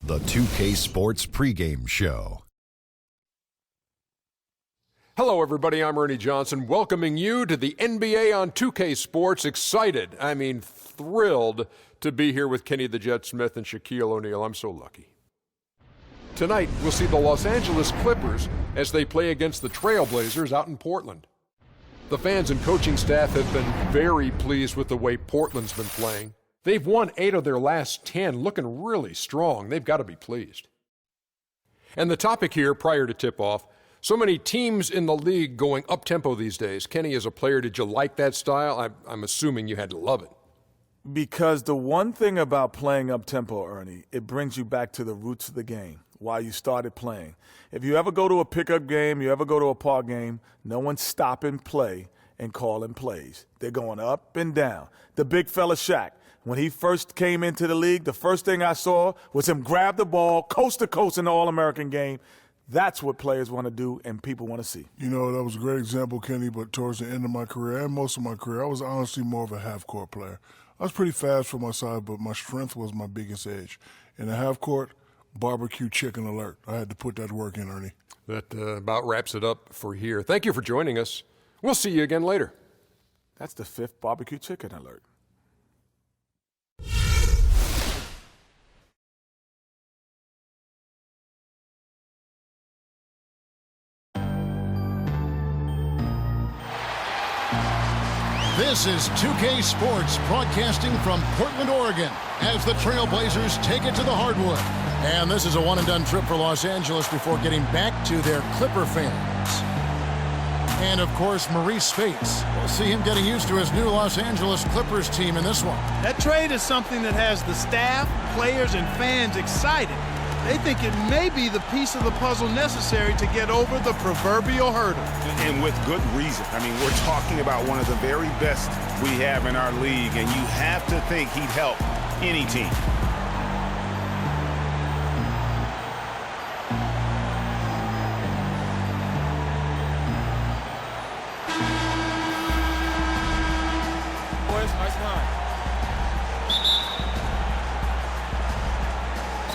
The 2K Sports pregame show. Hello, everybody. I'm Ernie Johnson, welcoming you to the NBA on 2K Sports. Excited, thrilled to be here with Kenny the Jet Smith and Shaquille O'Neal. I'm so lucky. Tonight, we'll see the Los Angeles Clippers as they play against the Trailblazers out in Portland. The fans and coaching staff have been very pleased with the way Portland's been playing. They've won 8 of their last 10, looking really strong. They've got to be pleased. And the topic here, prior to tip-off, so many teams in the league going up-tempo these days. Kenny, as a player, did you like that style? I'm assuming you had to love it. Because the one thing about playing up-tempo, Ernie, it brings you back to the roots of the game, why you started playing. If you ever go to a pickup game, you ever go to a park game, no one's stopping play and calling plays. They're going up and down. The big fella Shaq, when he first came into the league, the first thing I saw was him grab the ball coast to coast in the All-American game. That's what players want to do and people want to see. You know, that was a great example, Kenny, but towards the end of my career and most of my career, I was honestly more of a half-court player. I was pretty fast for my size, but my strength was my biggest edge. In the half-court, barbecue chicken alert. I had to put that work in, Ernie. That about wraps it up for here. Thank you for joining us. We'll see you again later. That's the 5th barbecue chicken alert. This is 2K Sports broadcasting from Portland, Oregon, as the Trailblazers take it to the hardwood. And this is a one-and-done trip for Los Angeles before getting back to their Clipper fans. And, of course, Maurice Spates. We'll see him getting used to his new Los Angeles Clippers team in this one. That trade is something that has the staff, players, and fans excited. They think it may be the piece of the puzzle necessary to get over the proverbial hurdle. And with good reason. We're talking about one of the very best we have in our league, and you have to think he'd help any team.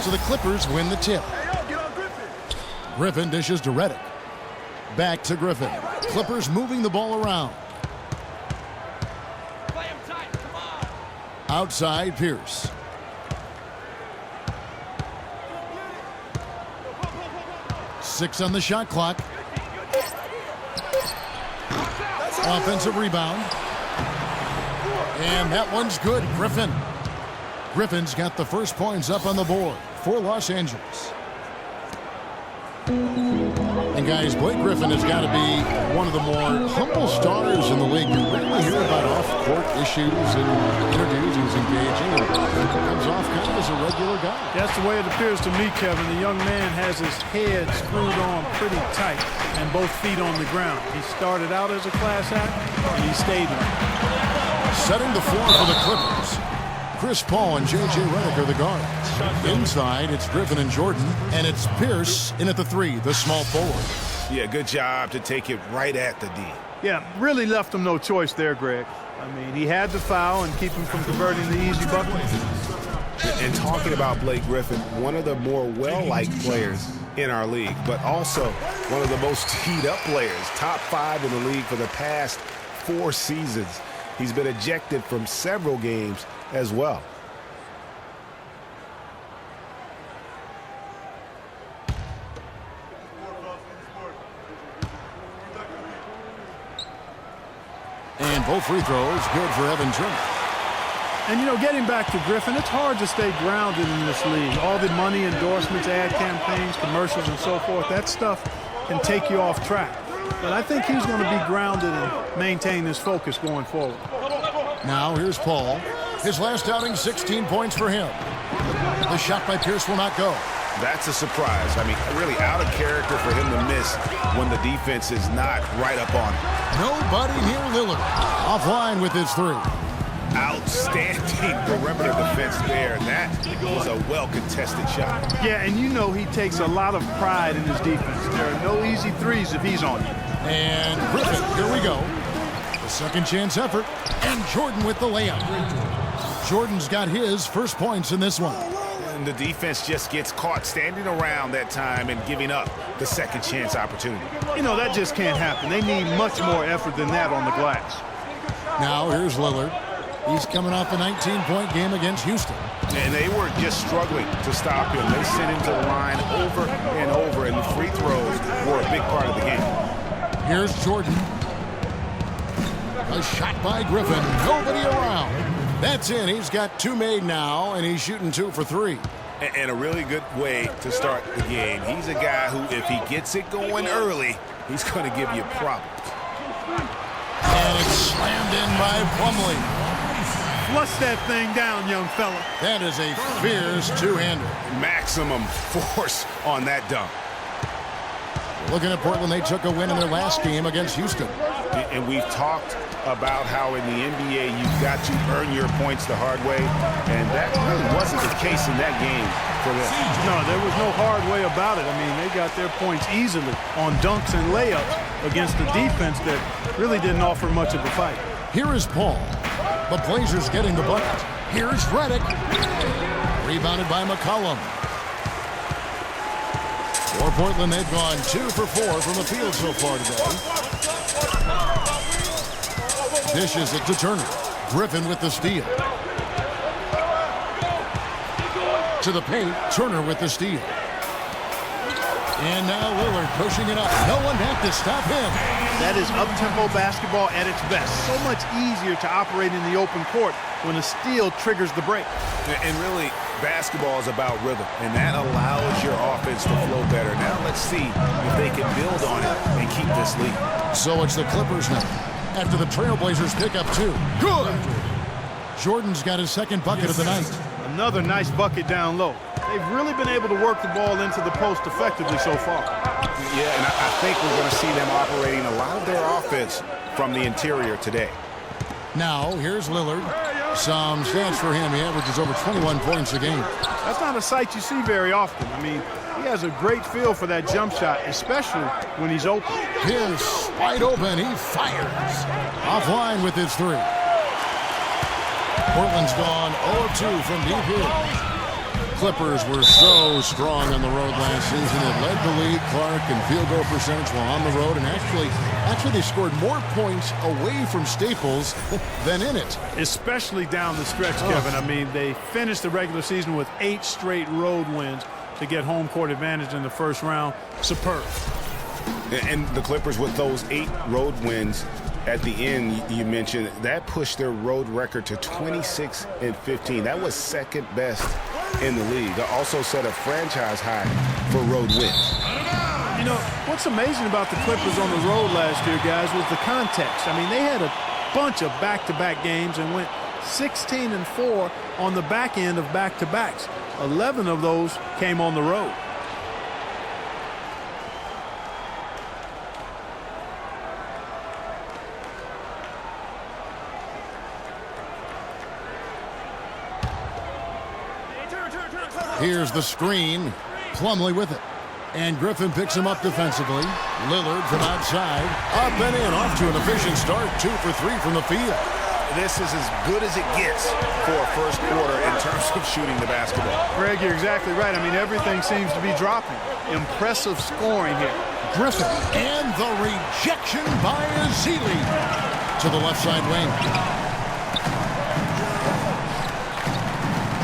So the Clippers win the tip. Griffin dishes to Redick. Back to Griffin. Clippers moving the ball around. Outside Pierce. Six on the shot clock. Offensive rebound. And that one's good. Griffin's got the first points up on the board for Los Angeles. And guys, Blake Griffin has got to be one of the more humble starters in the league. You rarely hear about off-court issues and interviews. He's engaging and comes off kind of as a regular guy. That's the way it appears to me, Kevin. The young man has his head screwed on pretty tight and both feet on the ground. He started out as a class act, and he stayed on it. Setting the floor for the Clippers. Chris Paul and J.J. Redick are the guards. Inside, it's Griffin and Jordan, and it's Pierce in at the 3, the small forward. Yeah, good job to take it right at the D. Yeah, really left him no choice there, Greg. He had the foul and keep him from converting the easy bucket. And talking about Blake Griffin, one of the more well-liked players in our league, but also one of the most teed-up players, top 5 in the league for the past 4 seasons. He's been ejected from several games as well. And both free throws good for Evan Turner. And, getting back to Griffin, it's hard to stay grounded in this league. All the money, endorsements, ad campaigns, commercials, and so forth, that stuff can take you off track. But I think he's going to be grounded and maintain his focus going forward. Now here's Paul. His last outing, 16 points for him. The shot by Pierce will not go. That's a surprise. Really out of character for him to miss when the defense is not right up on him. Nobody near Lillard. Offline with his 3. Outstanding perimeter defense there. That was a well-contested shot. Yeah, and he takes a lot of pride in his defense. There are no easy threes if he's on you. And Griffin, here we go. The second chance effort. And Jordan with the layup. Jordan's got his first points in this one. and the defense just gets caught standing around that time and giving up the second chance opportunity. You know, that just can't happen. They need much more effort than that on the glass. Now here's Lillard. He's coming off a 19-point game against Houston. And they were just struggling to stop him. They sent him to the line over and over, and the free throws were a big part of the game. Here's Jordan. A shot by Griffin. Nobody around. That's in. He's got 2 made now, and he's shooting 2 for 3. And a really good way to start the game. He's a guy who, if he gets it going early, he's going to give you problems. And it's slammed in by Plumlee. Flush that thing down, young fella. That is a fierce two-hander. Maximum force on that dunk. Looking at Portland, they took a win in their last game against Houston. And we've talked about how in the NBA you've got to earn your points the hard way, and that really wasn't the case in that game for them. No, there was no hard way about it. I mean, they got their points easily on dunks and layups against a defense that really didn't offer much of a fight. Here is Paul. The Blazers getting the bucket. Here's Redick. Rebounded by McCollum. For Portland, they've gone 2 for 4 from the field so far today. Dishes it to Turner. Griffin with the steal. To the paint, Turner with the steal. And now Lillard pushing it up. No one had to stop him. That is up-tempo basketball at its best. So much easier to operate in the open court when a steal triggers the break. And really, basketball is about rhythm, and that allows your offense to flow better. Now let's see if they can build on it and keep this lead. So it's the Clippers now. After the Trailblazers pick up 2. Good! Jordan's got his second bucket of the night. Another nice bucket down low. They've really been able to work the ball into the post effectively so far. Yeah, and I think we're going to see them operating a lot of their offense from the interior today. Now, here's Lillard. Some stats for him. He averages over 21 points a game. That's not a sight you see very often. I mean, he has a great feel for that jump shot, especially when he's open. Here's wide open. He fires. Offline with his 3. Portland's gone 0-2 from deep here. Clippers were so strong on the road last season. It led the league, Clark, in field goal percentage while on the road. And actually they scored more points away from Staples than in it. Especially down the stretch, Kevin. I mean, they finished the regular season with 8 straight road wins to get home court advantage in the first round. Superb. And the Clippers, with those 8 road wins at the end, you mentioned, that pushed their road record to 26-15. That was second best in the league. They also set a franchise high for road wins. You know, what's amazing about the Clippers on the road last year, guys, was the context. I mean, they had a bunch of back-to-back games and went 16-4 on the back end of back-to-backs. 11 of those came on the road. Here's the screen. Plumlee with it. And Griffin picks him up defensively. Lillard from outside. Up and in. Off to an efficient start. 2 for 3 from the field. This is as good as it gets for a first quarter in terms of shooting the basketball. Greg, you're exactly right. I mean, everything seems to be dropping. Impressive scoring here. Griffin. And the rejection by Azili. To the left side wing.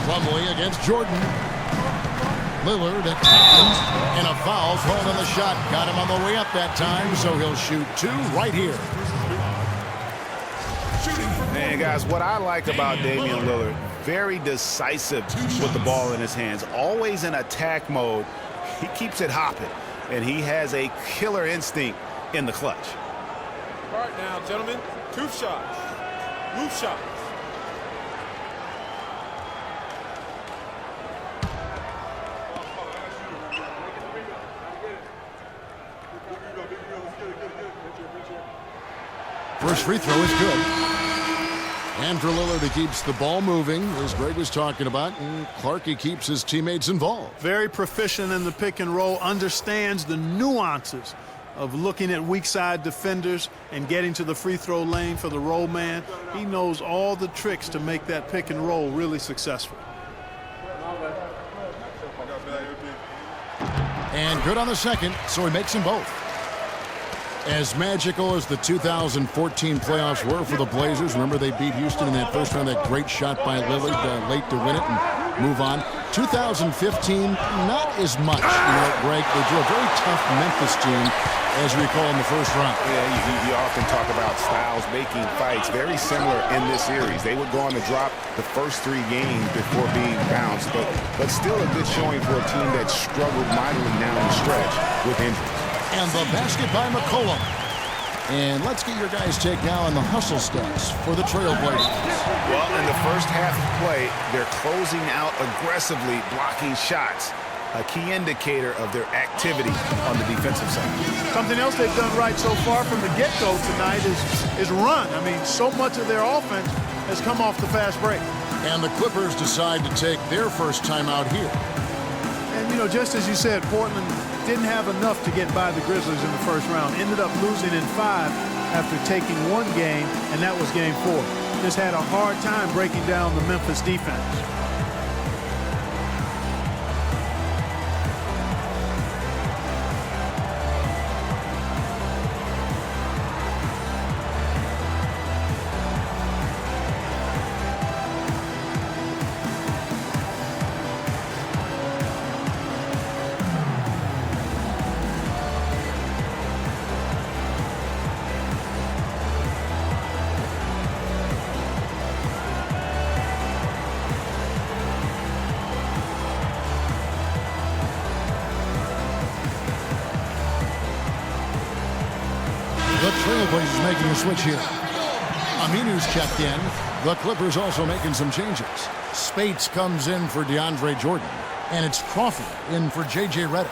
Plumlee against Jordan. Lillard at 10, and a foul called on the shot. Got him on the way up that time, so he'll shoot 2 right here. And guys, what I like about Damian Lillard, very decisive with the ball in his hands, always in attack mode. He keeps it hopping, and he has a killer instinct in the clutch. All right now, gentlemen, 2 shots, loose shots. First free throw is good. And for Lillard, he keeps the ball moving, as Greg was talking about, and Clark, he keeps his teammates involved. Very proficient in the pick and roll, understands the nuances of looking at weak side defenders and getting to the free throw lane for the roll man. He knows all the tricks to make that pick and roll really successful. And good on the second, so he makes them both. As magical as the 2014 playoffs were for the Blazers, remember they beat Houston in that first round, that great shot by Lillard late to win it and move on. 2015, not as much. Greg, they drew a very tough Memphis team, as we recall in the first round. Yeah, you often talk about styles making fights. Very similar in this series. They would go on to drop the first 3 games before being bounced, but still a good showing for a team that struggled mightily down the stretch with injuries. And the basket by McCollum. And let's get your guys' take now on the hustle stats for the Trailblazers. Well, in the first half of play, they're closing out aggressively, blocking shots. A key indicator of their activity on the defensive side. Something else they've done right so far from the get-go tonight is run. I mean, so much of their offense has come off the fast break. And the Clippers decide to take their first time out here. And, just as you said, Portland didn't have enough to get by the Grizzlies in the first round. Ended up losing in 5 after taking 1 game, and that was game 4. Just had a hard time breaking down the Memphis defense. The Trailblazers making a switch here. Aminu's checked in. The Clippers also making some changes. Spates comes in for DeAndre Jordan. And it's Crawford in for J.J. Redick.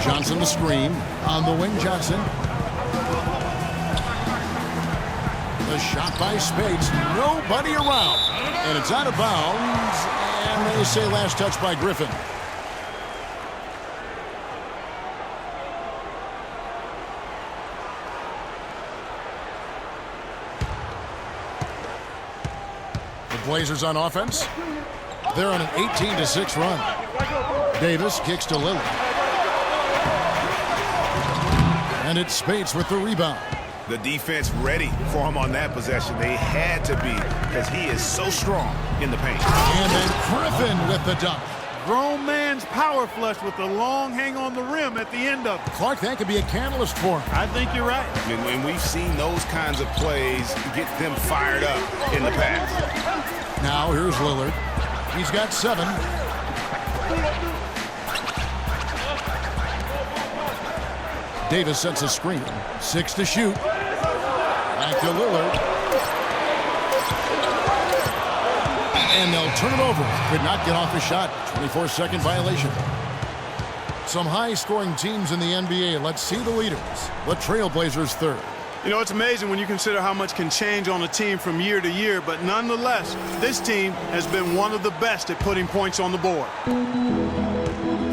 Johnson the screen. On the wing, Johnson. The shot by Spates. Nobody around. And it's out of bounds. And they say last touch by Griffin. The Blazers on offense. They're on an 18-6 run. Davis kicks to Lillard. And it's Spates with the rebound. The defense ready for him on that possession. They had to be, because he is so strong in the paint. And then Griffin with the dunk. Grown man's power flush with the long hang on the rim at the end of it. Clark, that could be a catalyst for him. I think you're right. And we've seen those kinds of plays get them fired up in the past. Now here's Lillard. He's got 7. Davis sets a screen. 6 to shoot. Back to Lillard. And they'll turn it over. Could not get off the shot. 24-second violation. Some high-scoring teams in the NBA. Let's see the leaders. The Trailblazers third. It's amazing when you consider how much can change on a team from year to year, but nonetheless, this team has been one of the best at putting points on the board.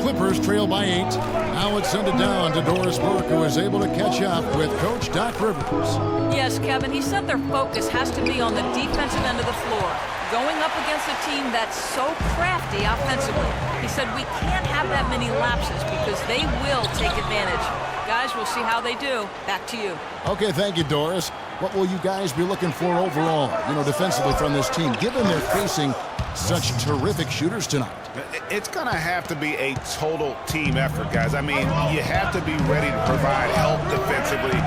Clippers trail by 8. Now it's sent it down to Doris Burke, who is able to catch up with Coach Doc Rivers. Yes, Kevin, he said their focus has to be on the defensive end of the floor, going up against a team that's so crafty offensively. He said we can't have that many lapses because they will take advantage. Guys, we'll see how they do. Back to you. Okay, thank you, Doris. What will you guys be looking for overall, defensively from this team, given they're facing such terrific shooters tonight? It's going to have to be a total team effort, guys. I mean, you have to be ready to provide help defensively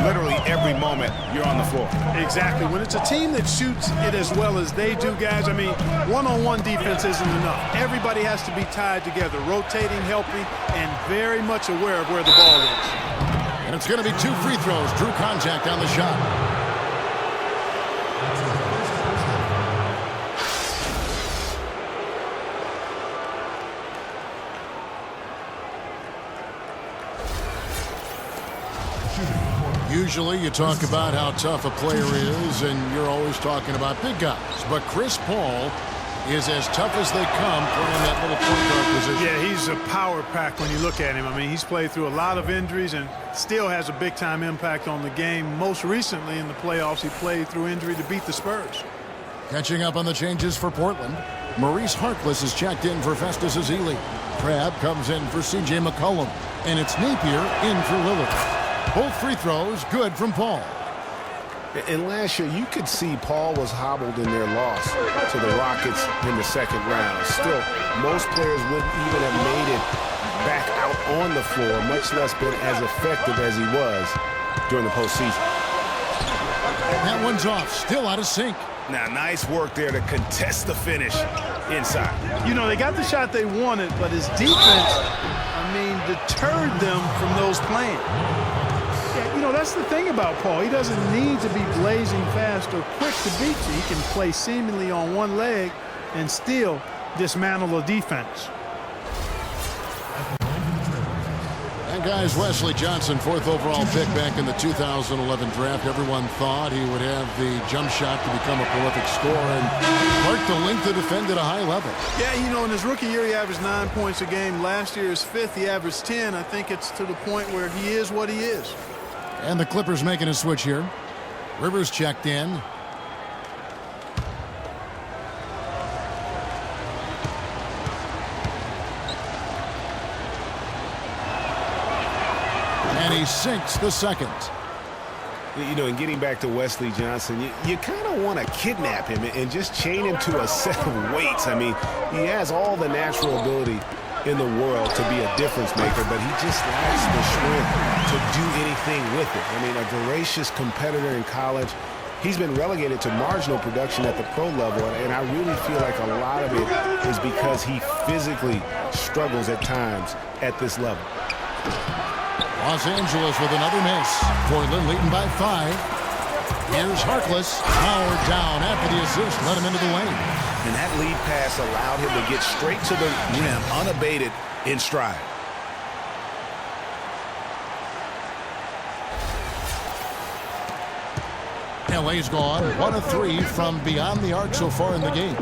literally every moment you're on the floor. Exactly. When it's a team that shoots it as well as they do, guys, I mean, one-on-one defense isn't enough. Everybody has to be tied together, rotating, helping, and very much aware of where the ball is. And it's going to be 2 free throws. Drew contact on the shot. Usually you talk about how tough a player is, and you're always talking about big guys. But Chris Paul is as tough as they come playing that little point guard position. Yeah, he's a power pack when you look at him. I mean, he's played through a lot of injuries and still has a big-time impact on the game. Most recently in the playoffs, he played through injury to beat the Spurs. Catching up on the changes for Portland, Maurice Harkless is checked in for Festus Ezeli. Crabbe comes in for C.J. McCollum. And it's Napier in for Lillard. Both free throws good from Paul. And last year, you could see Paul was hobbled in their loss to the Rockets in the second round. Still, most players wouldn't even have made it back out on the floor, much less been as effective as he was during the postseason. That one's off, still out of sync. Now, nice work there to contest the finish inside. You know, they got the shot they wanted, but his defense, deterred them from those playing. Yeah, you know, that's the thing about Paul. He doesn't need to be blazing fast or quick to beat you. He can play seemingly on one leg and still dismantle a defense. That guy's Wesley Johnson, 4th overall pick back in the 2011 draft. Everyone thought he would have the jump shot to become a prolific scorer and mark the length to defend at a high level. Yeah, you know, in his rookie year, he averaged 9 points a game. Last year, his 5th, he averaged 10. I think it's to the point where he is what he is. And the Clippers making a switch here. Rivers checked in. And he sinks the second. You know, and getting back to Wesley Johnson, you kind of want to kidnap him and just chain him to a set of weights. I mean, he has all the natural ability in the world to be a difference maker, but he just lacks the strength to do anything with it. I mean, a voracious competitor in college. He's been relegated to marginal production at the pro level, and I really feel like a lot of it is because he physically struggles at times at this level. Los Angeles with another miss. Portland leading by 5. Here's Harkless, powered down after the assist, let him into the lane. And that lead pass allowed him to get straight to the rim, unabated in stride. LA's gone 1 of 3 from beyond the arc so far in the game.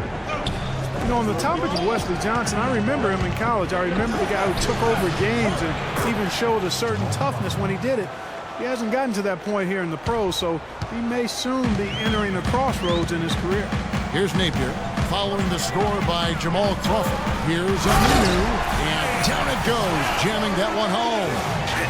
You know, on the topic of Wesley Johnson, I remember him in college. I remember the guy who took over games and even showed a certain toughness when he did it. He hasn't gotten to that point here in the pros, so he may soon be entering a crossroads in his career. Here's Napier, following the score by Jamal Crawford. Here's Aminu, and down it goes, jamming that one home.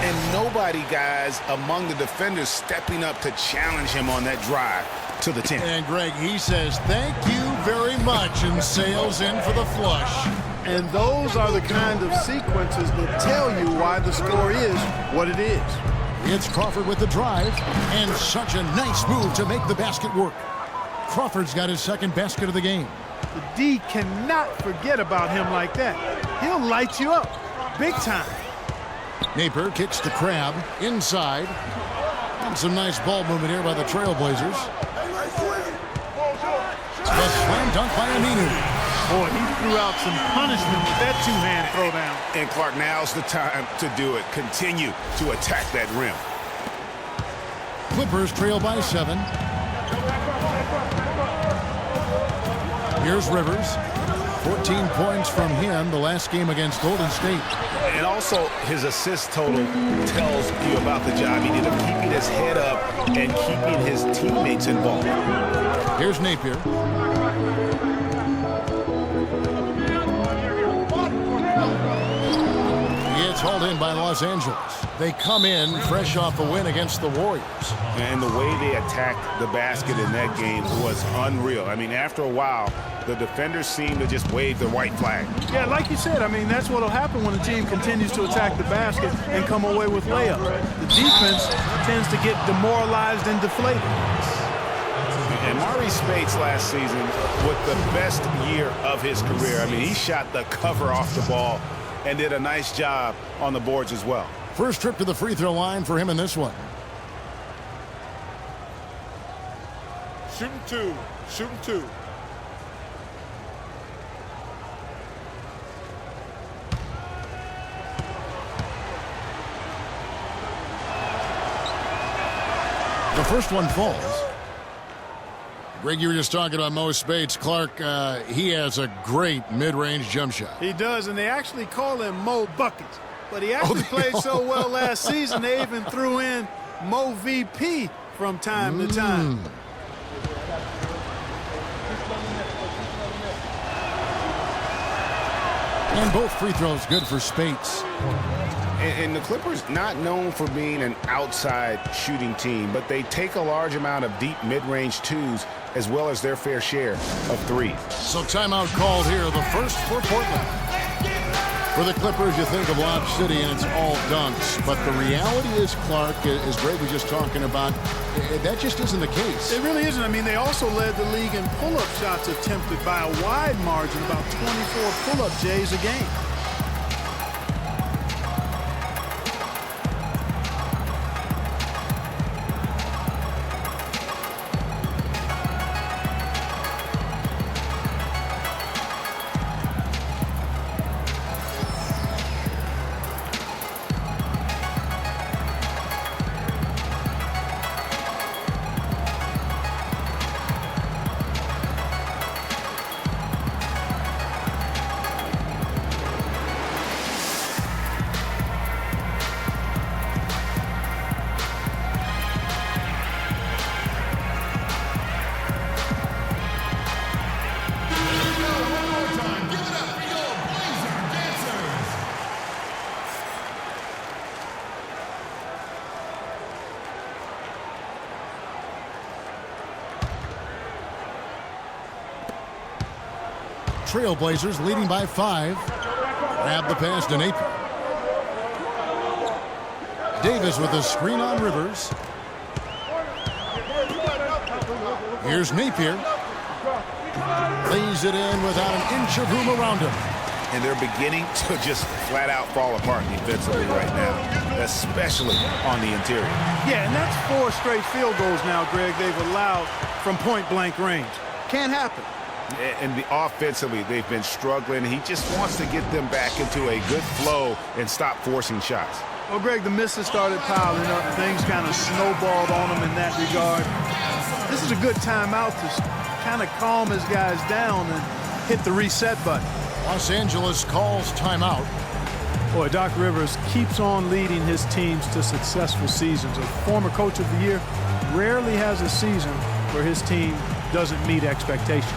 And nobody, guys, among the defenders stepping up to challenge him on that drive to the 10. And Greg, he says, thank you very much, and sails in for the flush. And those are the kind of sequences that tell you why the score is what it is. It's Crawford with the drive, and such a nice move to make the basket work. Crawford's got his second basket of the game. The D cannot forget about him like that. He'll light you up big time. Napier kicks to Crabbe inside. And some nice ball movement here by the Trailblazers. A slam dunk by Aminu. Boy, he threw out some punishment with that two-hand throwdown. And Clark, now's the time to do it. Continue to attack that rim. Clippers trail by 7. Here's Rivers. 14 points from him the last game against Golden State. And also, his assist total tells you about the job he did of keeping his head up and keeping his teammates involved. Here's Napier. It's hauled in by Los Angeles. They come in fresh off a win against the Warriors. And the way they attacked the basket in that game was unreal. I mean, after a while, the defenders seemed to just wave the white flag. Yeah, like you said, I mean, that's what will happen when a team continues to attack the basket and come away with layup. The defense tends to get demoralized and deflated. And Maurice Spates last season with the best year of his career. I mean, he shot the cover off the ball and did a nice job on the boards as well. First trip to the free throw line for him in this one. Shooting 2. Shooting 2. The first one falls. Greg, you were just talking about Mo Spates. Clark, he has a great mid-range jump shot. He does, and they actually call him Mo Buckets. But he actually played so well last season, they even threw in Mo VP from time to time. And both free throws good for Spates. And the Clippers not known for being an outside shooting team, but they take a large amount of deep mid-range twos as well as their fair share of threes. So timeout called here, the first for Portland. For the Clippers, you think of Lob City and it's all dunks. But the reality is, Clark, as Greg was just talking about, that just isn't the case. It really isn't. I mean, they also led the league in pull-up shots attempted by a wide margin, about 24 pull-up Jays a game. Trailblazers leading by 5. Grab the pass to Napier. Davis with a screen on Rivers. Here's Napier. Lays it in without an inch of room around him. And they're beginning to just flat out fall apart defensively right now, especially on the interior. Yeah, and that's 4 straight field goals now, Greg, they've allowed from point-blank range. Can't happen. And offensively, they've been struggling. He just wants to get them back into a good flow and stop forcing shots. Well, Greg, the misses started piling up. Things kind of snowballed on him in that regard. This is a good timeout to kind of calm his guys down and hit the reset button. Los Angeles calls timeout. Boy, Doc Rivers keeps on leading his teams to successful seasons. A former coach of the year rarely has a season where his team doesn't meet expectations.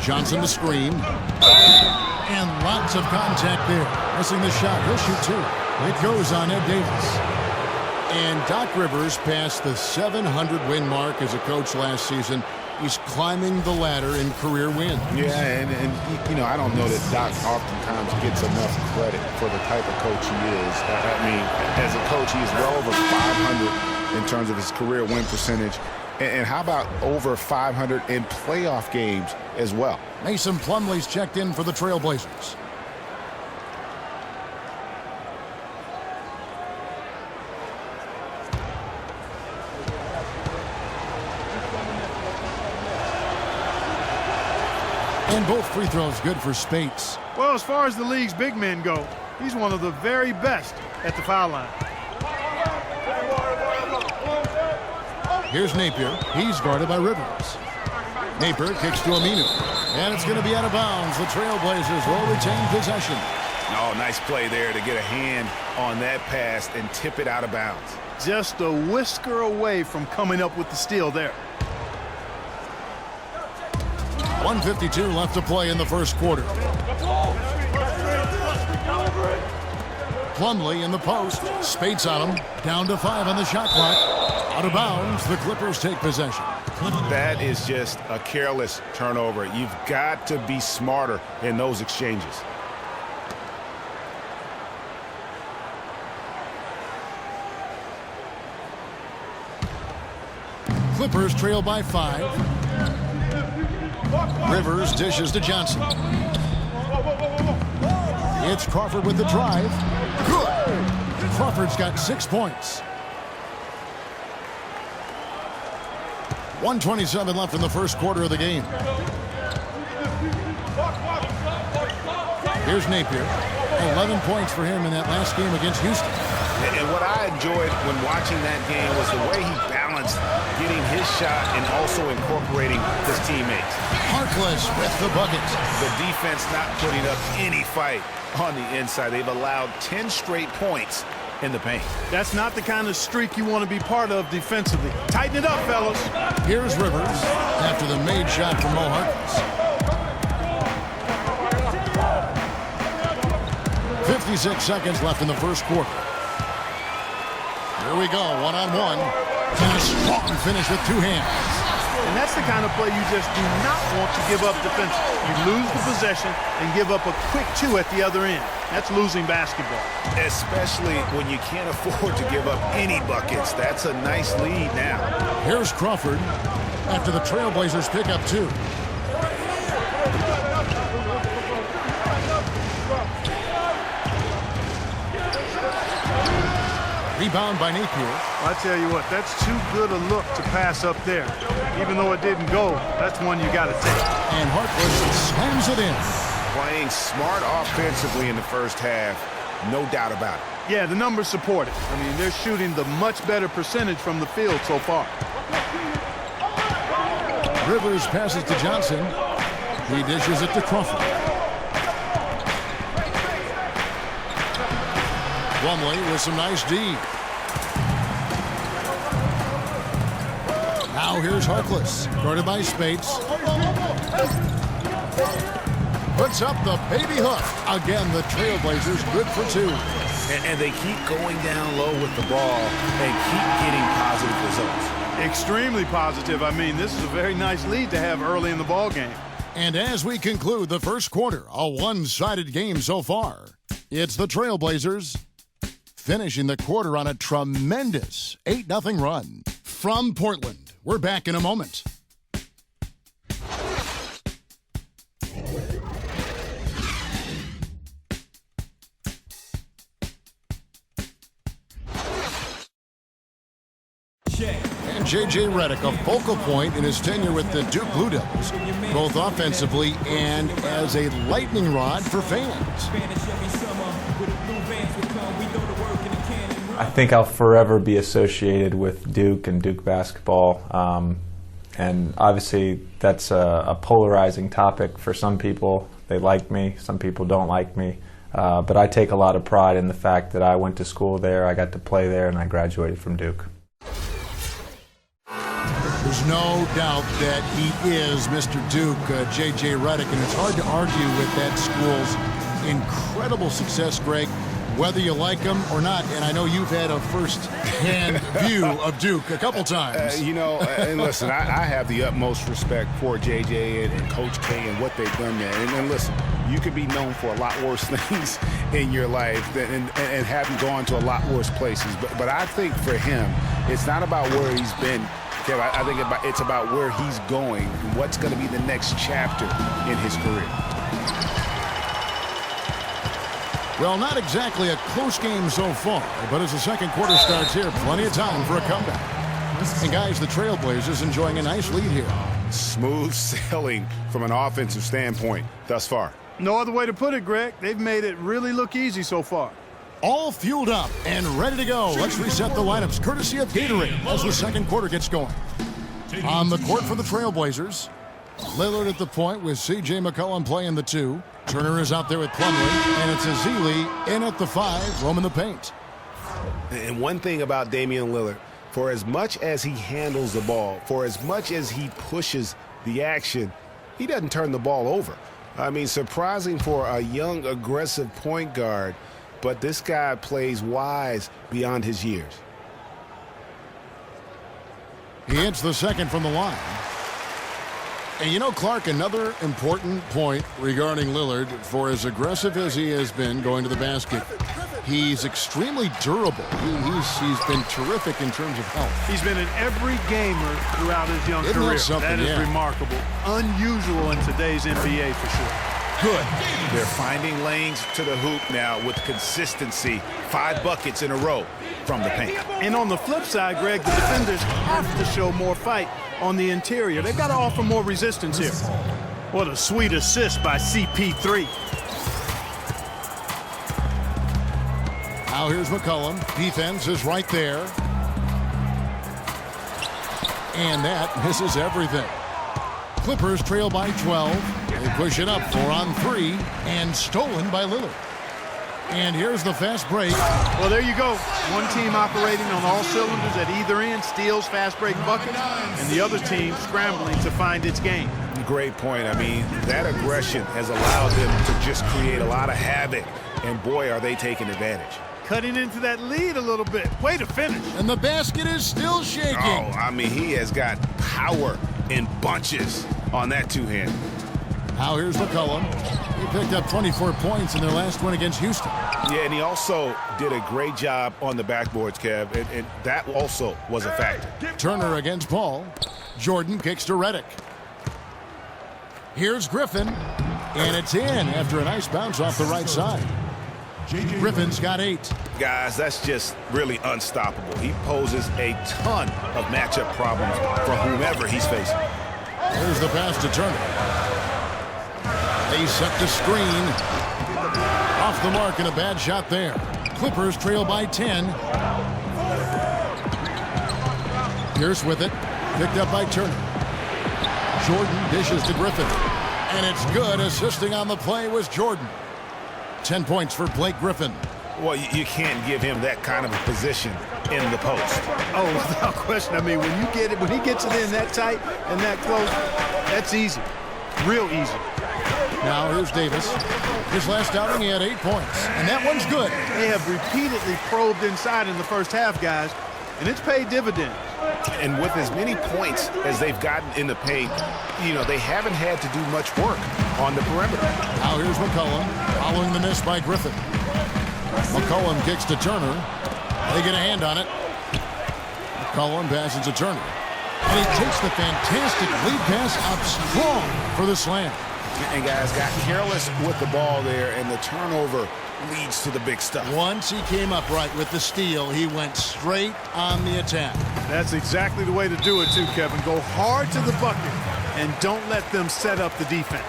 Johnson the screen. And lots of contact there. Missing the shot. He'll shoot 2. It goes on Ed Davis. And Doc Rivers passed the 700 win mark as a coach last season. He's climbing the ladder in career wins. Yeah, and you know, I don't know that Doc oftentimes gets enough credit for the type of coach he is. I mean, as a coach, he's well over 500 in terms of his career win percentage. And how about over 500 in playoff games as well? Mason Plumlee's checked in for the Trailblazers. And both free throws good for Spates. Well, as far as the league's big men go, he's one of the very best at the foul line. Here's Napier. He's guarded by Rivers. Napier kicks to Aminu. And it's going to be out of bounds. The Trailblazers will retain possession. Oh, nice play there to get a hand on that pass and tip it out of bounds. Just a whisker away from coming up with the steal there. 1:52 left to play in the first quarter. Plumlee in the post. Spates on him. Down to 5 on the shot clock. Out of bounds. The Clippers take possession. That is just a careless turnover. You've got to be smarter in those exchanges. Clippers trail by 5. Rivers dishes to Johnson. It's Crawford with the drive. Good. Crawford's got 6 points. 1:27 left in the first quarter of the game. Here's Napier. 11 points for him in that last game against Houston. And what I enjoyed when watching that game was the way he balanced getting his shot and also incorporating his teammates. Harkless with the bucket. The defense not putting up any fight on the inside. They've allowed 10 straight points in the paint. That's not the kind of streak you want to be part of defensively. Tighten it up, fellas. Here's Rivers after the made shot from Mo Harkless. 56 seconds left in the first quarter. Here we go, one-on-one. And a strong finish with 2 hands. And that's the kind of play you just do not want to give up defensively. You lose the possession and give up a quick 2 at the other end. That's losing basketball. Especially when you can't afford to give up any buckets. That's a nice lead now. Here's Crawford after the Trailblazers pick up 2. Rebound by Napier. I tell you what, that's too good a look to pass up there. Even though it didn't go, that's one you got to take. And Harkless slams it in. Playing smart offensively in the first half, no doubt about it. Yeah, the numbers support it. I mean, they're shooting the much better percentage from the field so far. Rivers passes to Johnson. He dishes it to Crawford. Plumlee with some nice D. Now here's Harkless, guarded by Spates. Puts up the baby hook. Again, the Trailblazers good for 2. And they keep going down low with the ball and keep getting positive results. Extremely positive. I mean, this is a very nice lead to have early in the ball game. And as we conclude the first quarter, a one-sided game so far. It's the Trailblazers finishing the quarter on a tremendous 8-0 run. From Portland, we're back in a moment. And J.J. Redick, a focal point in his tenure with the Duke Blue Devils, both offensively and as a lightning rod for fans. I think I'll forever be associated with Duke and Duke basketball. And obviously that's a polarizing topic for some people. They like me, some people don't like me. But I take a lot of pride in the fact that I went to school there, I got to play there, and I graduated from Duke. There's no doubt that he is Mr. Duke, J.J. Redick, and it's hard to argue with that school's incredible success, Greg, whether you like him or not. And I know you've had a first-hand view of Duke a couple times. And listen, I have the utmost respect for J.J. and Coach K and what they've done there. And listen, you could be known for a lot worse things in your life and having gone to a lot worse places. But I think for him, it's not about where he's been. I think it's about where he's going and what's going to be the next chapter in his career. Well, not exactly a close game so far, but as the second quarter starts here, plenty of time for a comeback. And guys, the Trailblazers enjoying a nice lead here. Smooth sailing from an offensive standpoint thus far. No other way to put it, Greg. They've made it really look easy so far. All fueled up and ready to go. Let's reset the lineups courtesy of Gatorade as the second quarter gets going. On the court for the Trailblazers, Lillard at the point with C.J. McCollum playing the 2. Turner is out there with Plumlee, and it's Ezeli in at the 5, roaming the paint. And one thing about Damian Lillard, for as much as he handles the ball, for as much as he pushes the action, he doesn't turn the ball over. I mean, surprising for a young, aggressive point guard, but this guy plays wise beyond his years. He hits the second from the line. And you know, Clark, another important point regarding Lillard, for as aggressive as he has been going to the basket, he's extremely durable. He's been terrific in terms of health. He's been an every gamer throughout his young career. That is remarkable. Unusual in today's NBA for sure. Good. They're finding lanes to the hoop now with consistency. 5 buckets in a row from the paint. And on the flip side, Greg, the defenders have to show more fight on the interior. They've got to offer more resistance here. What a sweet assist by CP3. Now here's McCollum. Defense is right there. And that misses everything. Clippers trail by 12. They push it up 4 on 3 and stolen by Lillard. And here's the fast break. Well, there you go. One team operating on all cylinders at either end, steals fast break buckets, and the other team scrambling to find its game. Great point. I mean, that aggression has allowed them to just create a lot of havoc, and boy, are they taking advantage. Cutting into that lead a little bit. Way to finish. And the basket is still shaking. Oh, I mean, he has got power in bunches on that two-hand. Now here's McCollum. He picked up 24 points in their last win against Houston. Yeah, and he also did a great job on the backboards, Kev, and that also was a factor. Turner against Paul. Jordan kicks to Redick. Here's Griffin, and it's in after a nice bounce off the right side. Griffin's got 8. Guys, that's just really unstoppable. He poses a ton of matchup problems for whomever he's facing. Here's the pass to Turner. They set the screen. Off the mark and a bad shot there. Clippers trail by 10. Pierce with it. Picked up by Turner. Jordan dishes to Griffin. And it's good. Assisting on the play was Jordan. 10 points for Blake Griffin. Well, you can't give him that kind of a position in the post. Oh, without question. I mean, when he gets it in that tight and that close, that's easy. Real easy. Now here's Davis. His last outing, he had 8 points. And that one's good. They have repeatedly probed inside in the first half, guys, and it's paid dividends. And with as many points as they've gotten in the paint, you know, they haven't had to do much work on the perimeter. Now here's McCollum, following the miss by Griffin. McCollum kicks to Turner. They get a hand on it. McCollum passes to Turner. And he takes the fantastic lead pass up strong for the slam. And guys got careless with the ball there, and the turnover leads to the big stuff. Once he came up right with the steal, he went straight on the attack. That's exactly the way to do it too, Kevin. Go hard to the bucket and don't let them set up the defense.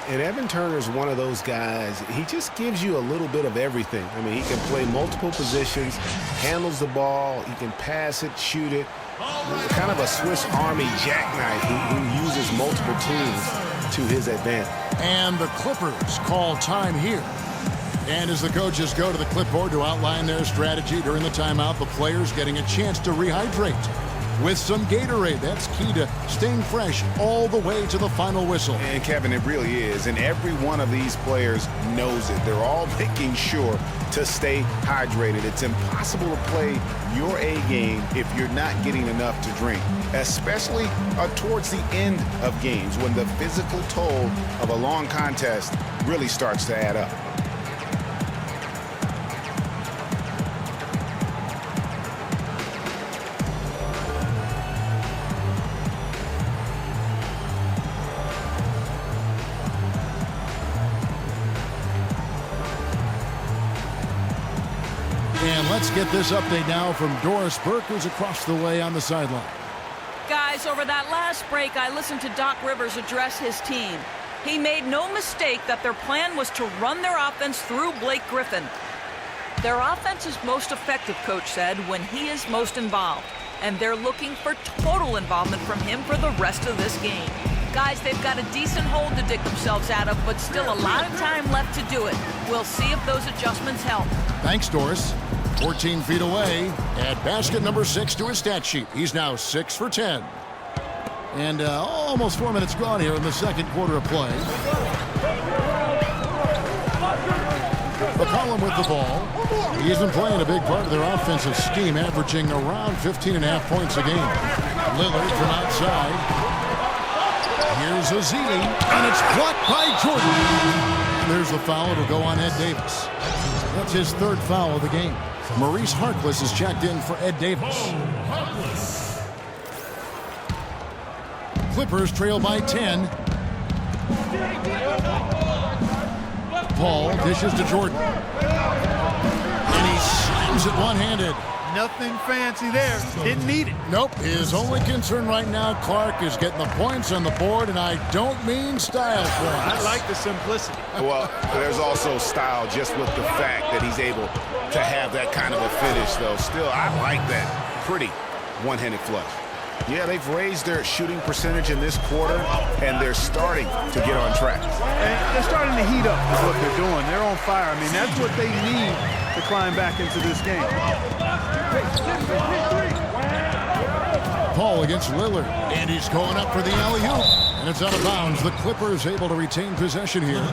And Evan Turner's one of those guys, he just gives you a little bit of everything. I mean, he can play multiple positions, handles the ball, he can pass it, shoot it. Kind of a Swiss Army jackknife who uses multiple tools to his advantage. And the Clippers call time here. And as the coaches go to the clipboard to outline their strategy during the timeout, the players getting a chance to rehydrate with some Gatorade. That's key to staying fresh all the way to the final whistle. And Kevin, it really is. And every one of these players knows it. They're all making sure to stay hydrated. It's impossible to play your A game if you're not getting enough to drink, especially towards the end of games when the physical toll of a long contest really starts to add up. And let's get this update now from Doris Burke, who's across the way on the sideline. Guys, over that last break, I listened to Doc Rivers address his team. He made no mistake that their plan was to run their offense through Blake Griffin. Their offense is most effective, Coach said, when he is most involved. And they're looking for total involvement from him for the rest of this game. Guys, they've got a decent hole to dig themselves out of, but still a lot of time left to do it. We'll see if those adjustments help. Thanks, Doris. 14 feet away, add basket number 6 to his stat sheet. He's now 6 for 10. And almost 4 minutes gone here in the second quarter of play. McCollum with the ball. He's been playing a big part of their offensive scheme, averaging around 15.5 points a game. Lillard from outside. Here's Azili, and it's blocked by Jordan. There's the foul. It'll go on Ed Davis. That's his third foul of the game. Maurice Harkless is checked in for Ed Davis. Clippers trail by 10. Paul dishes to Jordan. And he slams it one-handed. Nothing fancy there. Didn't need it. Nope. His only concern right now, Clark, is getting the points on the board, and I don't mean style points. I like the simplicity. Well, there's also style just with the fact that he's able to have that kind of a finish, though. Still, I like that pretty one-handed flush. Yeah, they've raised their shooting percentage in this quarter, and they're starting to get on track. And they're starting to heat up is what they're doing. They're on fire. I mean, that's what they need to climb back into this game. Paul against Lillard, and he's going up for the alley-oop, and it's out of bounds. The Clippers able to retain possession here.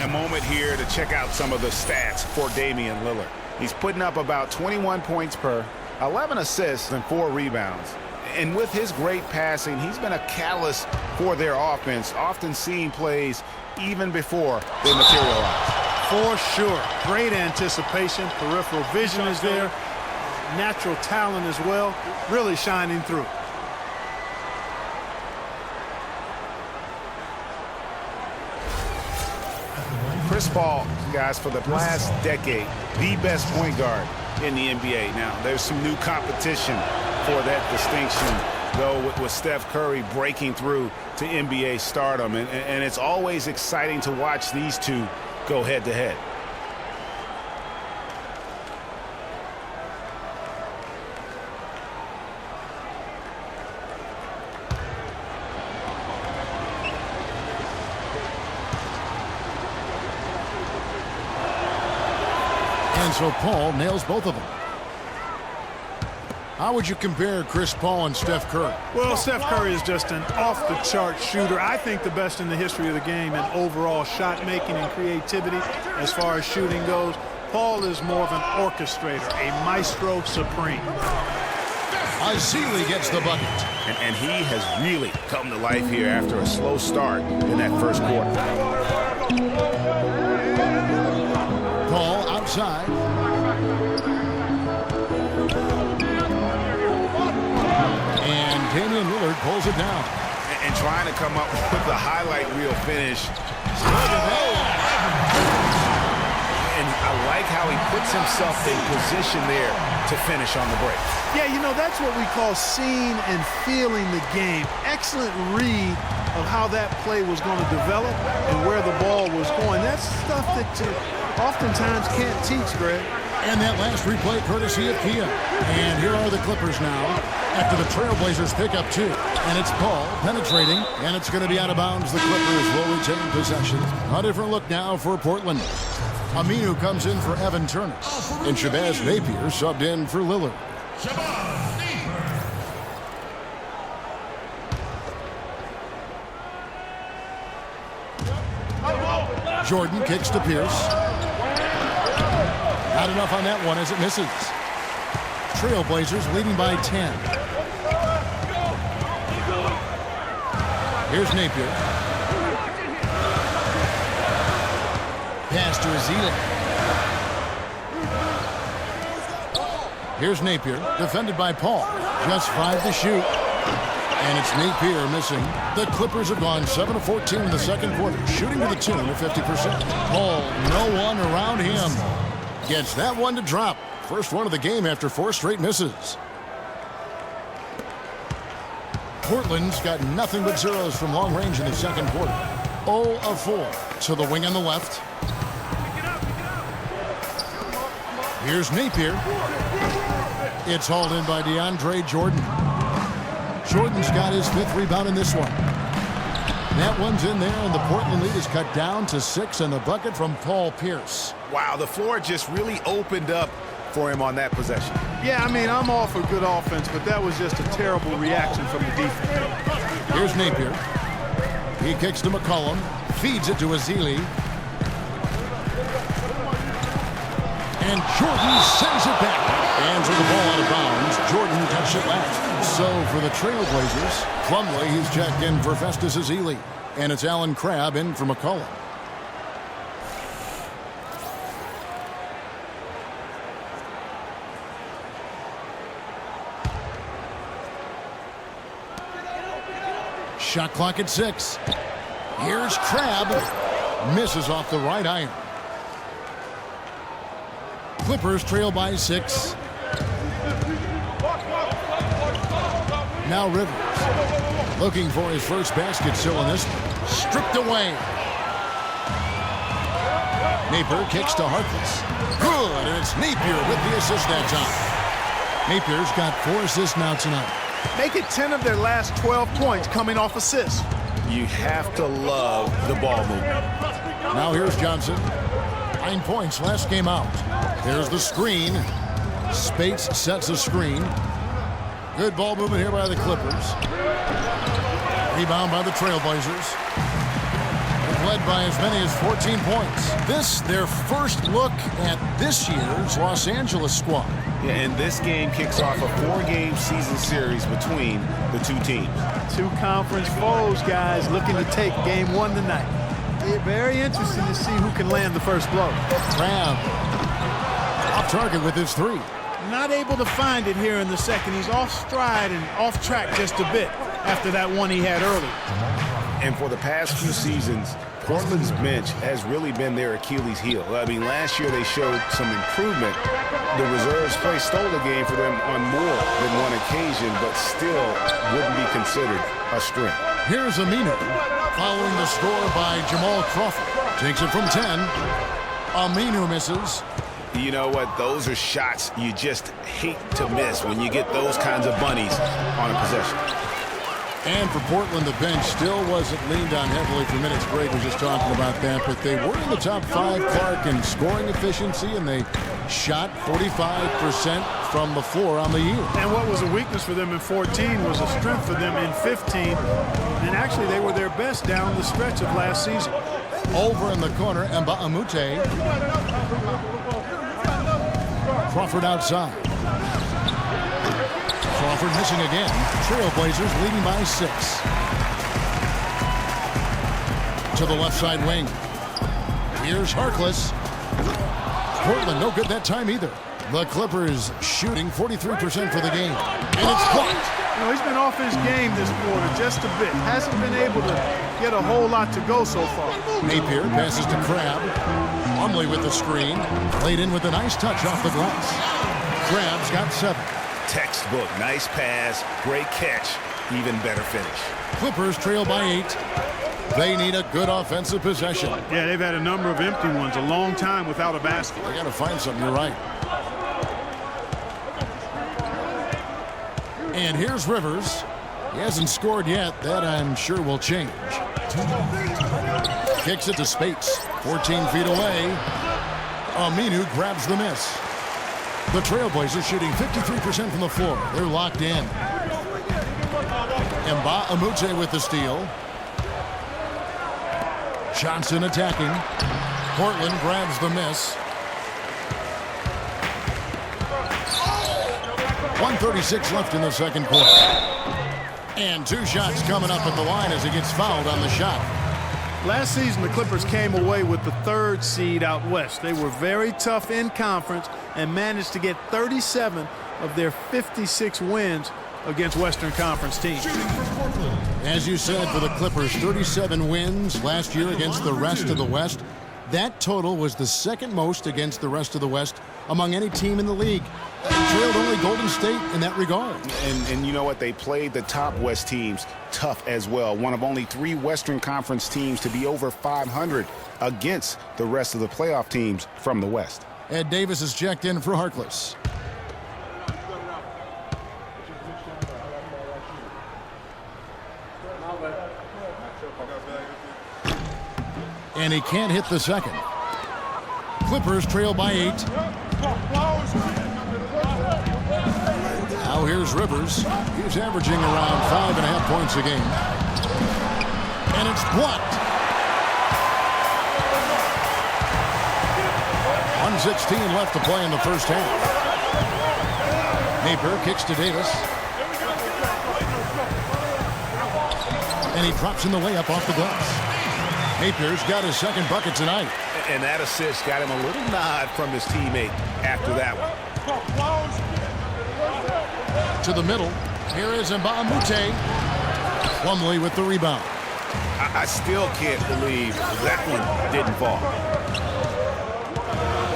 A moment here to check out some of the stats for Damian Lillard. He's putting up about 21 points per, 11 assists, and 4 rebounds. And with his great passing, he's been a catalyst for their offense, often seeing plays even before they materialize. For sure. Great anticipation. Peripheral vision is there. Natural talent as well. Really shining through. Chris Paul, guys, for the last decade, the best point guard in the NBA. Now, there's some new competition for that distinction, though, with Steph Curry breaking through to NBA stardom. And it's always exciting to watch these two go head-to-head. And so Paul nails both of them. How would you compare Chris Paul and Steph Curry? Well, Steph Curry is just an off-the-chart shooter. I think the best in the history of the game in overall shot making and creativity as far as shooting goes. Paul is more of an orchestrator, a maestro supreme. Azili gets the bucket. And he has really come to life here after a slow start in that first quarter. Paul outside. And Damian Lillard pulls it down. And trying to come up with the highlight reel finish. And I like how he puts himself in position there to finish on the break. Yeah, you know, that's what we call seeing and feeling the game. Excellent read of how that play was going to develop and where the ball was going. That's stuff that you oftentimes can't teach, Greg. And that last replay courtesy of Kia. And here are the Clippers now after the Trailblazers pick up 2. And it's Paul penetrating, and it's going to be out of bounds. The Clippers will retain possession. A different look now for Portland. Aminu comes in for Evan Turner. And Shabazz Napier subbed in for Lillard. Jordan kicks to Pierce. Not enough on that one as it misses. Trailblazers leading by 10. Here's Napier. Pass to Azili. Here's Napier, defended by Paul. Just 5 to shoot. And it's Napier missing. The Clippers have gone 7 of 14 in the second quarter, shooting to the tune of 50%. Paul, no one around him. Gets that one to drop. First one of the game after 4 straight misses. Portland's got nothing but zeros from long range in the second quarter. 0 of 4 to the wing on the left. Here's Napier. It's hauled in by DeAndre Jordan. Jordan's got his 5th rebound in this one. That one's in there, and the Portland lead is cut down to 6, and the bucket from Paul Pierce. Wow, the floor just really opened up for him on that possession. Yeah, I mean, I'm all for good offense, but that was just a terrible reaction from the defense. Here's Napier. He kicks to McCollum. Feeds it to Ezeli. And Jordan sends it back. Hands with the ball out of bounds. Jordan touched it last. So for the Trailblazers, Plumlee, he's checked in for Festus Ezeli. And it's Alan Crabb in for McCollum. Shot clock at 6. Here's Crabb. Misses off the right iron. Clippers trail by 6. Now Rivers. Looking for his first basket still in this one. Stripped away. Napier kicks to Harkless. Good, and it's Napier with the assist that time. Napier's got 4 assists now tonight. Make it 10 of their last 12 points coming off assists. You have to love the ball movement. Now here's Johnson. 9 points last game out. There's the screen. Spates sets a screen. Good ball movement here by the Clippers. Rebound by the Trailblazers. Led by as many as 14 points. This, their first look at this year's Los Angeles squad. Yeah, and this game kicks off a 4-game season series between the two teams. 2 conference foes, guys, looking to take game 1 tonight. It's very interesting to see who can land the first blow. Crabb off target with his 3. Not able to find it here in the second. He's off stride and off track just a bit after that one he had early. And for the past few seasons, Portland's bench has really been their Achilles heel. I mean, last year they showed some improvement. The reserves play stole the game for them on more than one occasion, but still wouldn't be considered a strength. Here's Aminu following the score by Jamal Crawford. Takes it from 10. Aminu misses. You know what? Those are shots you just hate to miss when you get those kinds of bunnies on a possession. And for Portland, the bench still wasn't leaned on heavily for minutes. Greg was just talking about that, but they were in the top 5, Clark, in scoring efficiency, and they shot 45% from the floor on the year. And what was a weakness for them in 14 was a strength for them in 15. And actually, they were their best down the stretch of last season. Over in the corner, Mbamute. Crawford outside. Crawford missing again. Trailblazers leading by 6. To the left side wing. Here's Harkless. Portland no good that time either. The Clippers shooting 43% for the game. And it's blocked. You know, he's been off his game this quarter just a bit. Hasn't been able to get a whole lot to go so far. Napier passes to Crabb. Plumlee with the screen. Laid in with a nice touch off the glass. Crabb's got 7. Textbook. Nice pass. Great catch. Even better finish. Clippers trail by 8. They need a good offensive possession. Yeah, they've had a number of empty ones. A long time without a basket. They got to find something. You're right. And here's Rivers. He hasn't scored yet. That I'm sure will change. Kicks it to Spates. 14 feet away. Aminu grabs the miss. The Trailblazers shooting 53% from the floor. They're locked in. Mbamute with the steal. Johnson attacking. Portland grabs the miss. 1:36 left in the second quarter. And 2 shots coming up at the line as he gets fouled on the shot. Last season, the Clippers came away with the 3rd seed out west. They were very tough in conference and managed to get 37 of their 56 wins against Western Conference teams. As you said, for the Clippers, 37 wins last year against the rest of the West. That total was the 2nd most against the rest of the West among any team in the league. They trailed only Golden State in that regard. And you know what? They played the top West teams tough as well. One of only 3 Western Conference teams to be over 500 against the rest of the playoff teams from the West. Ed Davis is checked in for Harkless. And he can't hit the second. Clippers trail by 8. Now here's Rivers. He's averaging around 5.5 points a game. And it's blocked. 1:16 left to play in the first half. Napier kicks to Davis. And he drops in the layup off the glass. Napier's got his second bucket tonight. And that assist got him a little nod from his teammate after that one. To the middle. Here is Mbamute. Plumlee with the rebound. I still can't believe that one didn't fall.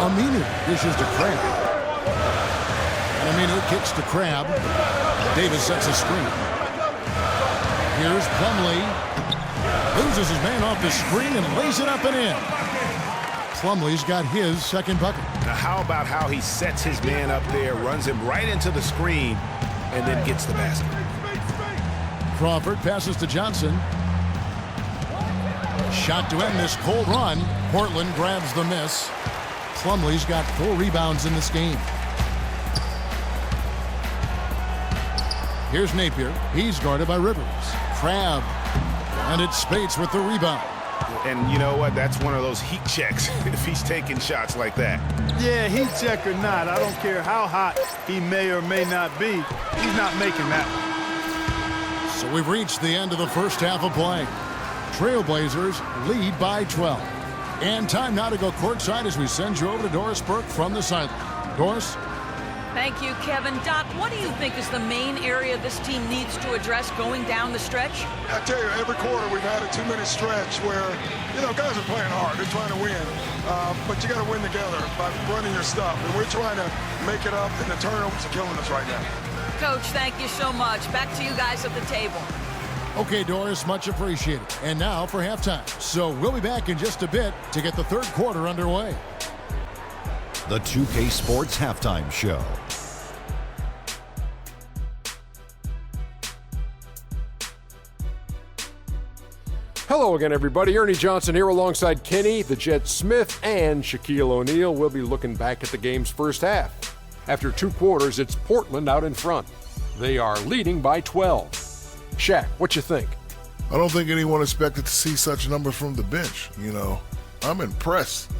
Aminu dishes to Crab. And Aminu kicks to Crab. Davis sets a screen. Here's Plumlee. Loses his man off the screen and lays it up and in. Plumlee's got his second bucket. Now how about how he sets his man up there, runs him right into the screen, and then gets the basket. Crawford passes to Johnson. Shot to end this cold run. Portland grabs the miss. Plumlee's got 4 rebounds in this game. Here's Napier. He's guarded by Rivers. Crab. And it's Spates with the rebound. And you know what? That's one of those heat checks if he's taking shots like that. Yeah, heat check or not, I don't care how hot he may or may not be. He's not making that one. So we've reached the end of the first half of play. Trailblazers lead by 12. And time now to go courtside as we send you over to Doris Burke from the sideline. Doris? Thank you, Kevin. Doc, what do you think is the main area this team needs to address going down the stretch? I tell you, every quarter we've had a 2-minute stretch where, guys are playing hard. They're trying to win. But you got to win together by running your stuff. And we're trying to make it up, and the turnovers are killing us right now. Coach, thank you so much. Back to you guys at the table. Okay, Doris, much appreciated. And now for halftime. So we'll be back in just a bit to get the third quarter underway. The 2K Sports Halftime Show. Hello again, everybody. Ernie Johnson here alongside Kenny, the Jet Smith, and Shaquille O'Neal. We'll be looking back at the game's first half. After 2 quarters, it's Portland out in front. They are leading by 12. Shaq, what you think? I don't think anyone expected to see such numbers from the bench. I'm impressed.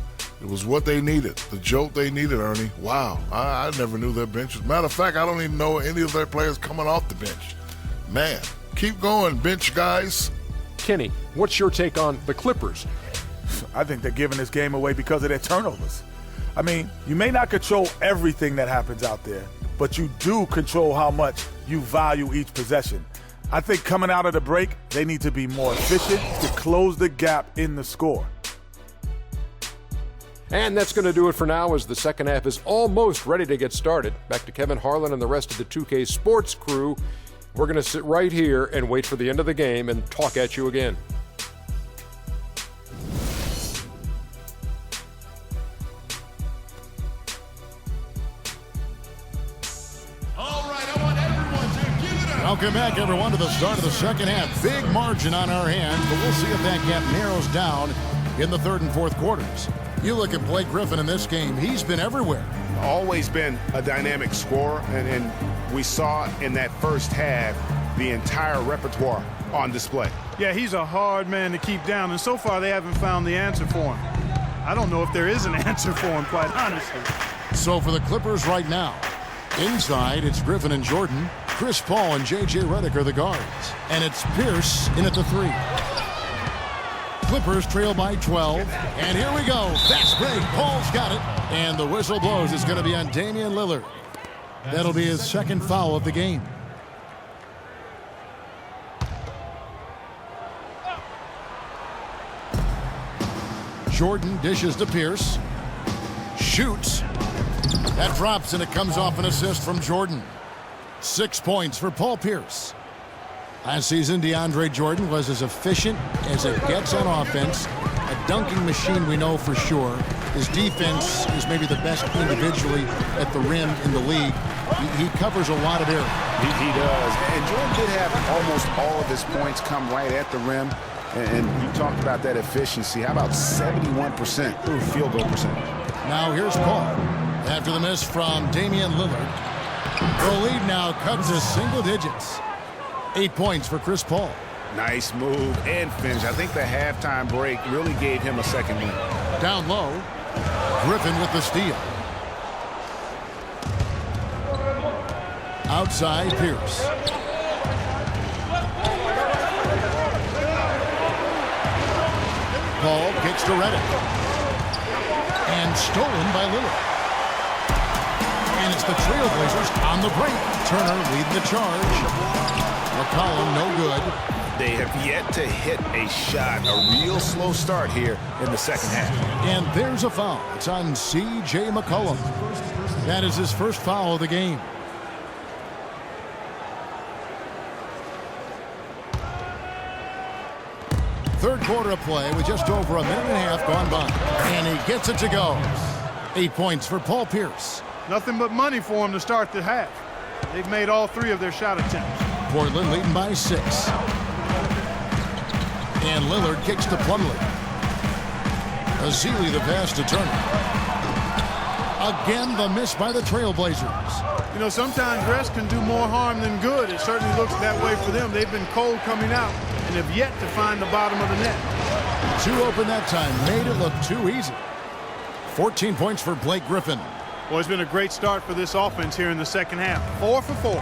It was what they needed, the jolt they needed, Ernie. Wow, I never knew their bench. As a matter of fact, I don't even know any of their players coming off the bench. Man, keep going, bench guys. Kenny, what's your take on the Clippers? I think they're giving this game away because of their turnovers. I mean, you may not control everything that happens out there, but you do control how much you value each possession. I think coming out of the break, they need to be more efficient to close the gap in the score. And that's going to do it for now as the second half is almost ready to get started. Back to Kevin Harlan and the rest of the 2K Sports crew. We're going to sit right here and wait for the end of the game and talk at you again. Welcome back, everyone, to the start of the second half. Big margin on our hands, but we'll see if that gap narrows down in the third and fourth quarters. You look at Blake Griffin in this game. He's been everywhere. Always been a dynamic scorer, and we saw in that first half the entire repertoire on display. Yeah, he's a hard man to keep down, and so far they haven't found the answer for him. I don't know if there is an answer for him, quite honestly. So for the Clippers right now, inside it's Griffin and Jordan. Chris Paul and J.J. Redick are the guards. And it's Pierce in at the 3. Clippers trail by 12. And here we go. Fast break. Paul's got it. And the whistle blows. It's going to be on Damian Lillard. That'll be his second foul of the game. Jordan dishes to Pierce. Shoots. That drops, and it comes off an assist from Jordan. 6 points for Paul Pierce. Last season, DeAndre Jordan was as efficient as it gets on offense. A dunking machine, we know for sure. His defense is maybe the best individually at the rim in the league. He covers a lot of area. He does. And Jordan did have almost all of his points come right at the rim. And you talked about that efficiency. How about 71% field goal percentage? Now here's Paul. After the miss from Damian Lillard. The lead now cuts to single digits. 8 points for Chris Paul. Nice move and finish. I think the halftime break really gave him a second win. Down low, Griffin with the steal. Outside, Pierce. Paul kicks to Reddick. And stolen by Lillard. And it's the Trailblazers on the break. Turner leading the charge. McCollum no good. They have yet to hit a shot. A real slow start here in the second half. And there's a foul. It's on C.J. McCollum. That is his first foul of the game. Third quarter of play with just over a minute and a half gone by. And he gets it to go. 8 points for Paul Pierce. Nothing but money for him to start the half. They've made all 3 of their shot attempts. Portland leading by 6. And Lillard kicks to Plumlee. Azili the pass to Turner. Again, the miss by the Trailblazers. You know, sometimes rest can do more harm than good. It certainly looks that way for them. They've been cold coming out and have yet to find the bottom of the net. 2 open that time. Made it look too easy. 14 points for Blake Griffin. Well, it's been a great start for this offense here in the second half. 4 for 4.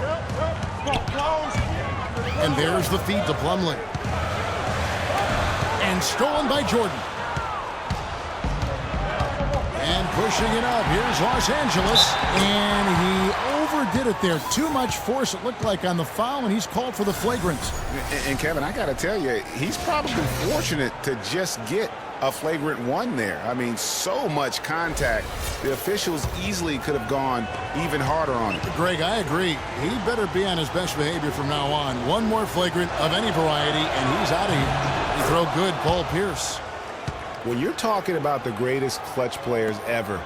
And there's the feed to Plumlee. And stolen by Jordan. And pushing it up. Here's Los Angeles. And he overdid it there. Too much force, it looked like, on the foul, and he's called for the flagrant. And Kevin, I got to tell you, he's probably fortunate to just get a flagrant 1 there. I mean, so much contact. The officials easily could have gone even harder on it. Greg, I agree. He better be on his best behavior from now on. 1 more flagrant of any variety, and he's out of here. You throw good, Paul Pierce. When you're talking about the greatest clutch players ever,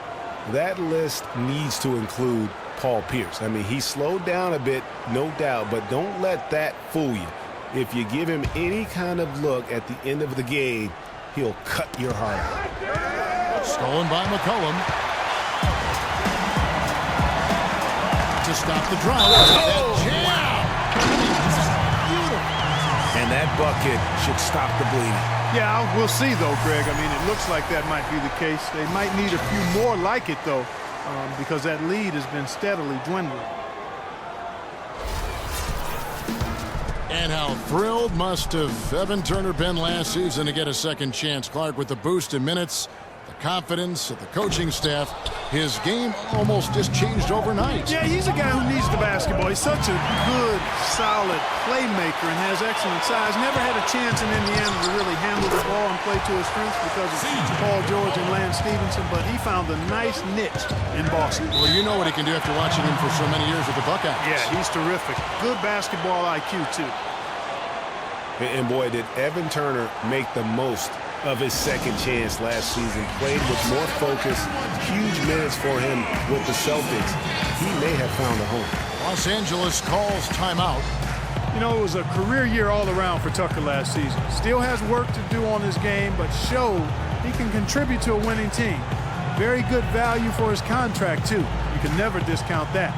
that list needs to include Paul Pierce. I mean, he slowed down a bit, no doubt, but don't let that fool you. If you give him any kind of look at the end of the game, he'll cut your heart out. Stolen by McCollum. To stop the drive. Oh, wow. And that bucket should stop the bleeding. Yeah, we'll see, though, Greg. I mean, it looks like that might be the case. They might need a few more like it, though, because that lead has been steadily dwindling. And how thrilled must have Evan Turner been last season to get a second chance. Clark with the boost in minutes, the confidence of the coaching staff. His game almost just changed overnight. Yeah, he's a guy who needs the basketball. He's such a good, solid playmaker and has excellent size. Never had a chance in Indiana to really handle the ball and play to his strengths because of Paul George and Lance Stevenson, but he found a nice niche in Boston. Well, you know what he can do after watching him for so many years with the Buckeyes. Yeah, he's terrific. Good basketball IQ, too. And boy, did Evan Turner make the most of his second chance last season. Played with more focus, huge minutes for him with the Celtics. He may have found a home. Los Angeles calls timeout. You know, it was a career year all around for Tucker last season. Still has work to do on his game, but showed he can contribute to a winning team. Very good value for his contract, too. You can never discount that.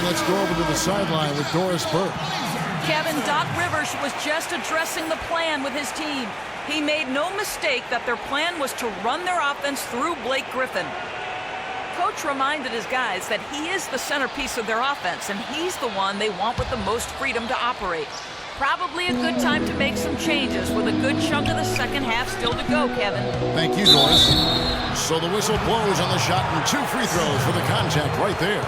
Let's go over to the sideline with Doris Burke. Kevin, Doc Rivers was just addressing the plan with his team. He made no mistake that their plan was to run their offense through Blake Griffin. Coach reminded his guys that he is the centerpiece of their offense, and he's the one they want with the most freedom to operate. Probably a good time to make some changes with a good chunk of the second half still to go, Kevin. Thank you, Doris. So the whistle blows on the shot and 2 free throws for the contact right there.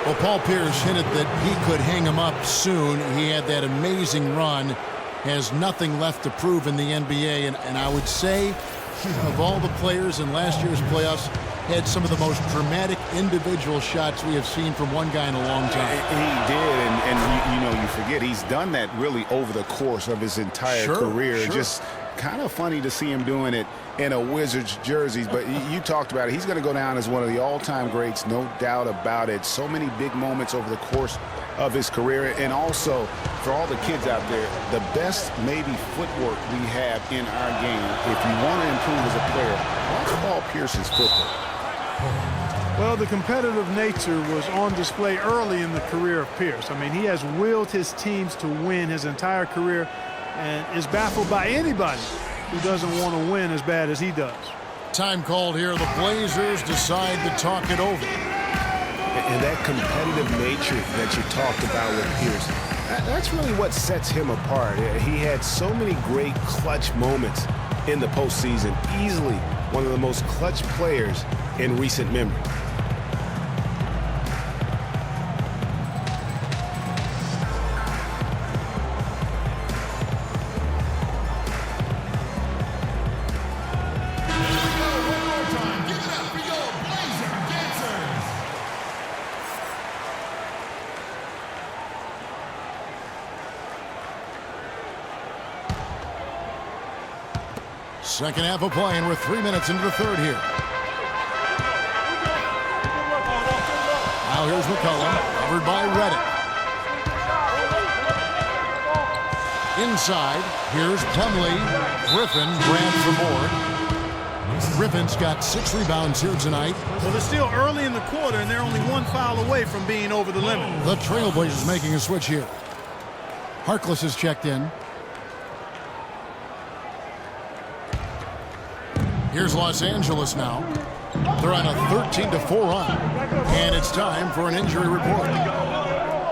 Well, Paul Pierce hinted that he could hang him up soon. He had that amazing run, has nothing left to prove in the NBA, and I would say of all the players in last year's playoffs, had some of the most dramatic individual shots we have seen from one guy in a long time. He did, and you know, you forget he's done that really over the course of his entire career. Just kind of funny to see him doing it in a Wizards jersey, but you talked about it. He's going to go down as one of the all-time greats, no doubt about it. So many big moments over the course of his career. And also, for all the kids out there, the best maybe footwork we have in our game, if you want to improve as a player, watch Paul Pierce's footwork. Well, the competitive nature was on display early in the career of Pierce. I mean, he has willed his teams to win his entire career and is baffled by anybody who doesn't want to win as bad as he does. Time called here. The Blazers decide to talk it over. And that competitive nature that you talked about with Pierce, that's really what sets him apart. He had so many great clutch moments in the postseason. Easily one of the most clutch players in recent memory. Second half of play, and we're 3 minutes into the third here. Now here's McCollum, covered by Reddick. Inside, here's Plumlee. Griffin grabs the board. Griffin's got 6 rebounds here tonight. Well, they're still early in the quarter, and they're only 1 foul away from being over the limit. The Trailblazers making a switch here. Harkless is checked in. Here's Los Angeles now. They're on a 13-4 run. And it's time for an injury report.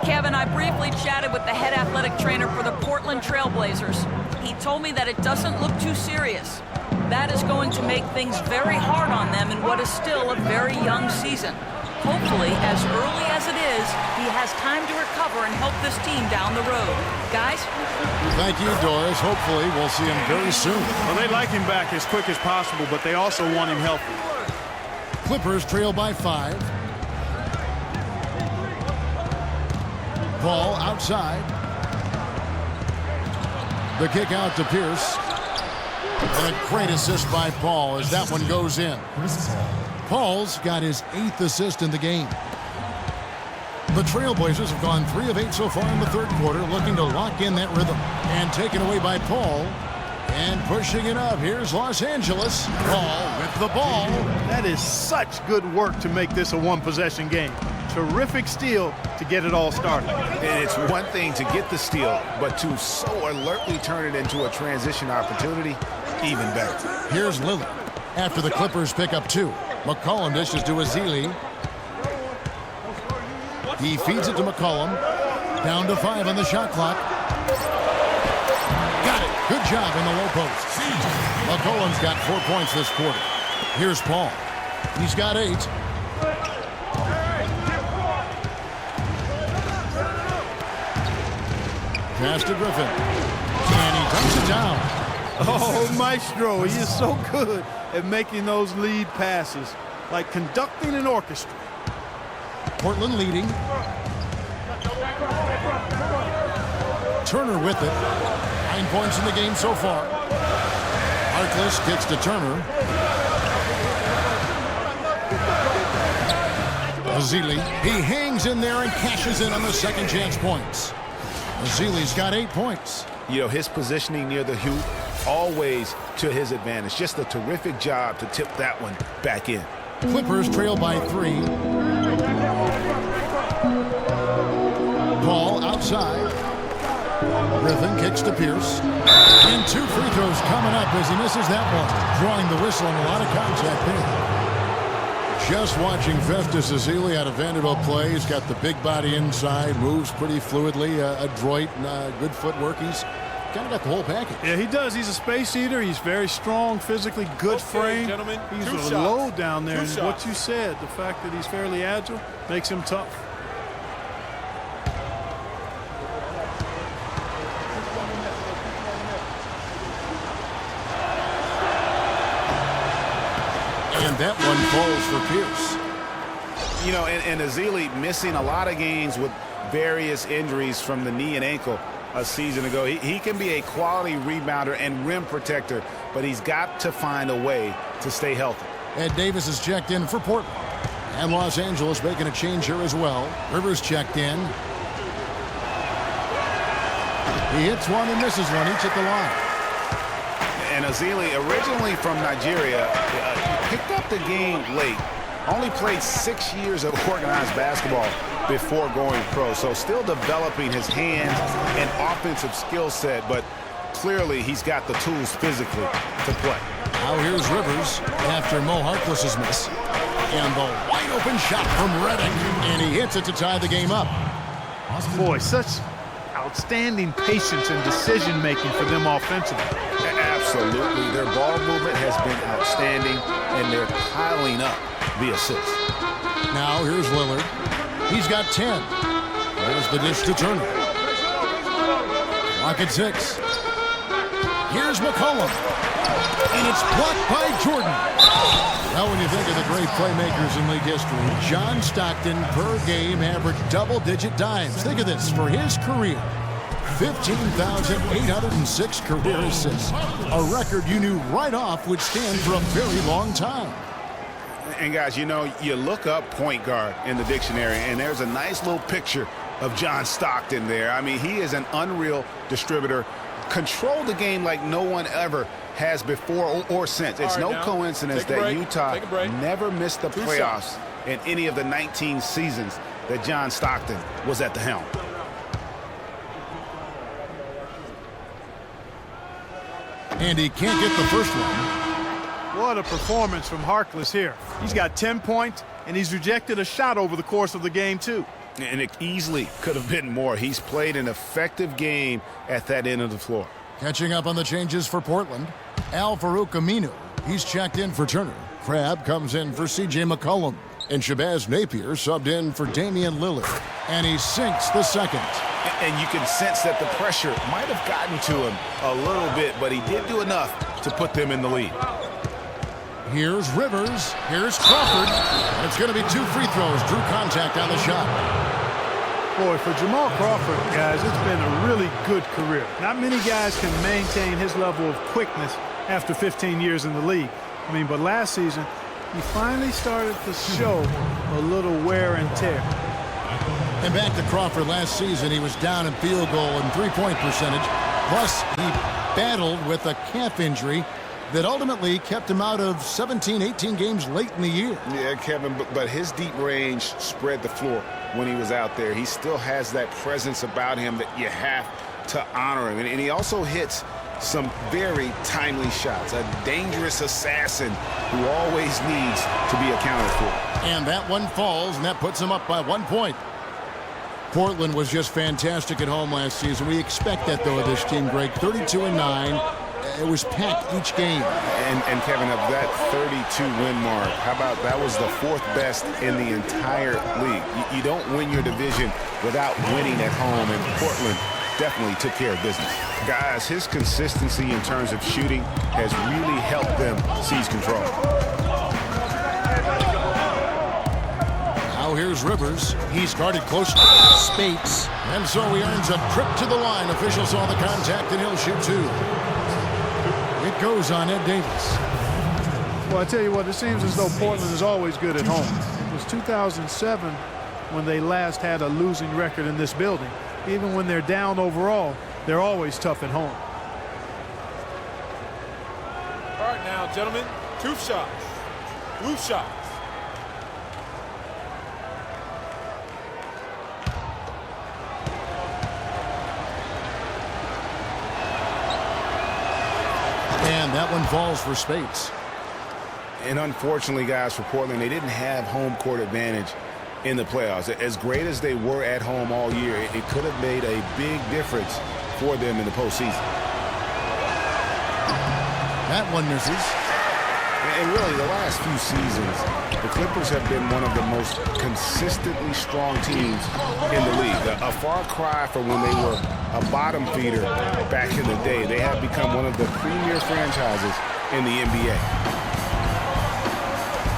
Kevin, I briefly chatted with the head athletic trainer for the Portland Trailblazers. He told me that it doesn't look too serious. That is going to make things very hard on them in what is still a very young season. Hopefully, as early as it is, he has time to recover and help this team down the road. Guys? Thank you, Doris. Hopefully, we'll see him very soon. Well, they like him back as quick as possible, but they also want him healthy. Clippers trail by 5. Ball outside. The kick out to Pierce. And a great assist by Paul as that one goes in. Paul's got his 8th assist in the game. The Trailblazers have gone 3 of 8 so far in the third quarter, looking to lock in that rhythm. And taken away by Paul. And pushing it up. Here's Los Angeles. Paul with the ball. That is such good work to make this a one-possession game. Terrific steal to get it all started. And it's one thing to get the steal, but to so alertly turn it into a transition opportunity, even better. Here's Lillard. After the Clippers pick up 2. McCollum dishes to Azili. He feeds it to McCollum. Down to 5 on the shot clock. Got it. Good job in the low post. McCollum's got 4 points this quarter. Here's Paul. He's got 8. Pass to Griffin. And he dumps it down. Oh, Maestro, he is so good at making those lead passes, like conducting an orchestra. Portland leading. Turner with it. 9 points in the game so far. Harkless kicks to Turner. Azili. He hangs in there and cashes in on the second chance points. Azili's got 8 points. You know, his positioning near the hoop, always to his advantage. Just a terrific job to tip that one back in. Clippers trail by 3. Ball outside. Griffin kicks to Pierce. And 2 free throws coming up as he misses that one. Drawing the whistle and a lot of contact there. Just watching Festus Ezeli out of Vanderbilt play. He's got the big body inside, moves pretty fluidly, adroit, good footwork. He's kind of got the whole package. Yeah, he does. He's a space eater. He's very strong, physically good frame. Gentlemen, he's a shots. load down there. 2 And shots. what you said, the fact that he's fairly agile, makes him tough. And that one falls for Pierce. You know, and Ezeli missing a lot of games with various injuries from the knee and ankle. a season ago. He can be a quality rebounder and rim protector, but he's got to find a way to stay healthy. Ed Davis is checked in for Portland. And Los Angeles making a change here as well. Rivers checked in. He hits one and misses one, each at the line. And Azili, originally from Nigeria, picked up the game late. Only played 6 years of organized basketball before going pro. So still developing his hands and offensive skill set, but clearly he's got the tools physically to play. Now here's Rivers after Mo Harkless's miss. And the wide open shot from Reddick. And he hits it to tie the game up. Boy, such outstanding patience and decision-making for them offensively. Absolutely. Their ball movement has been outstanding, and they're piling up the assists. Now here's Lillard. He's got 10. There's the dish to Turner. Clock at 6. Here's McCollum. And it's blocked by Jordan. Now when you think of the great playmakers in league history, John Stockton per game averaged double-digit dimes. Think of this, for his career, 15,806 career assists. A record you knew right off would stand for a very long time. And guys, you know, you look up point guard in the dictionary, and there's a nice little picture of John Stockton there. I mean, he is an unreal distributor. Controlled the game like no one ever has before or since. It's no coincidence that Utah never missed the playoffs in any of the 19 seasons that John Stockton was at the helm. And he can't get the first one. What a performance from Harkless here. He's got 10 points, and he's rejected a shot over the course of the game, too. And it easily could have been more. He's played an effective game at that end of the floor. Catching up on the changes for Portland, Al-Farouq Aminu. He's checked in for Turner. Crabbe comes in for C.J. McCollum. And Shabazz Napier subbed in for Damian Lillard. And he sinks the second. And you can sense that the pressure might have gotten to him a little bit, but he did do enough to put them in the lead. Here's Rivers. Here's Crawford. And it's going to be 2 free throws. Drew contact on the shot. Boy, for Jamal Crawford, guys, it's been a really good career. Not many guys can maintain his level of quickness after 15 years in the league. I mean, but last season, he finally started to show a little wear and tear. And back to Crawford last season, he was down in field goal and three-point percentage. Plus, he battled with a calf injury that ultimately kept him out of 17, 18 games late in the year. Yeah, Kevin, but his deep range spread the floor when he was out there. He still has that presence about him that you have to honor him. And he also hits some very timely shots. A dangerous assassin who always needs to be accounted for. And that one falls, and that puts him up by 1 point. Portland was just fantastic at home last season. We expect that, though, of this team, Greg. 32-9. It was packed each game. And Kevin, of that 32-win mark, how about that was the 4th best in the entire league? You don't win your division without winning at home, and Portland definitely took care of business. Guys, his consistency in terms of shooting has really helped them seize control. Now here's Rivers. He's guarded close to Spates. And so he earns a trip to the line. Officials saw the contact, and he'll shoot 2. It goes on Ed Davis. Well, I tell you what, it seems as though Portland is always good at home. It was 2007 when they last had a losing record in this building. Even when they're down overall, they're always tough at home. All right now, gentlemen, 2 shots. Loose shots. And that one falls for Spates. And unfortunately, guys, for Portland, they didn't have home court advantage in the playoffs. As great as they were at home all year, it could have made a big difference for them in the postseason. That one misses. And really, the last few seasons, the Clippers have been one of the most consistently strong teams in the league. A far cry from when they were a bottom feeder back in the day. They have become one of the premier franchises in the NBA.